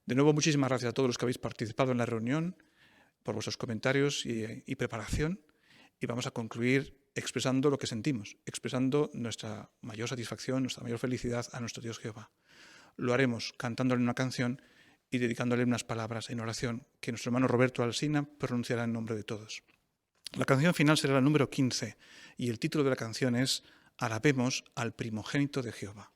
De nuevo, muchísimas gracias a todos los que habéis participado en la reunión por vuestros comentarios y preparación, y vamos a concluir expresando lo que sentimos, expresando nuestra mayor satisfacción, nuestra mayor felicidad a nuestro Dios Jehová. Lo haremos cantándole una canción y dedicándole unas palabras en oración que nuestro hermano Roberto Alsina pronunciará en nombre de todos. La canción final será la número 15 y el título de la canción es: Alabemos al primogénito de Jehová.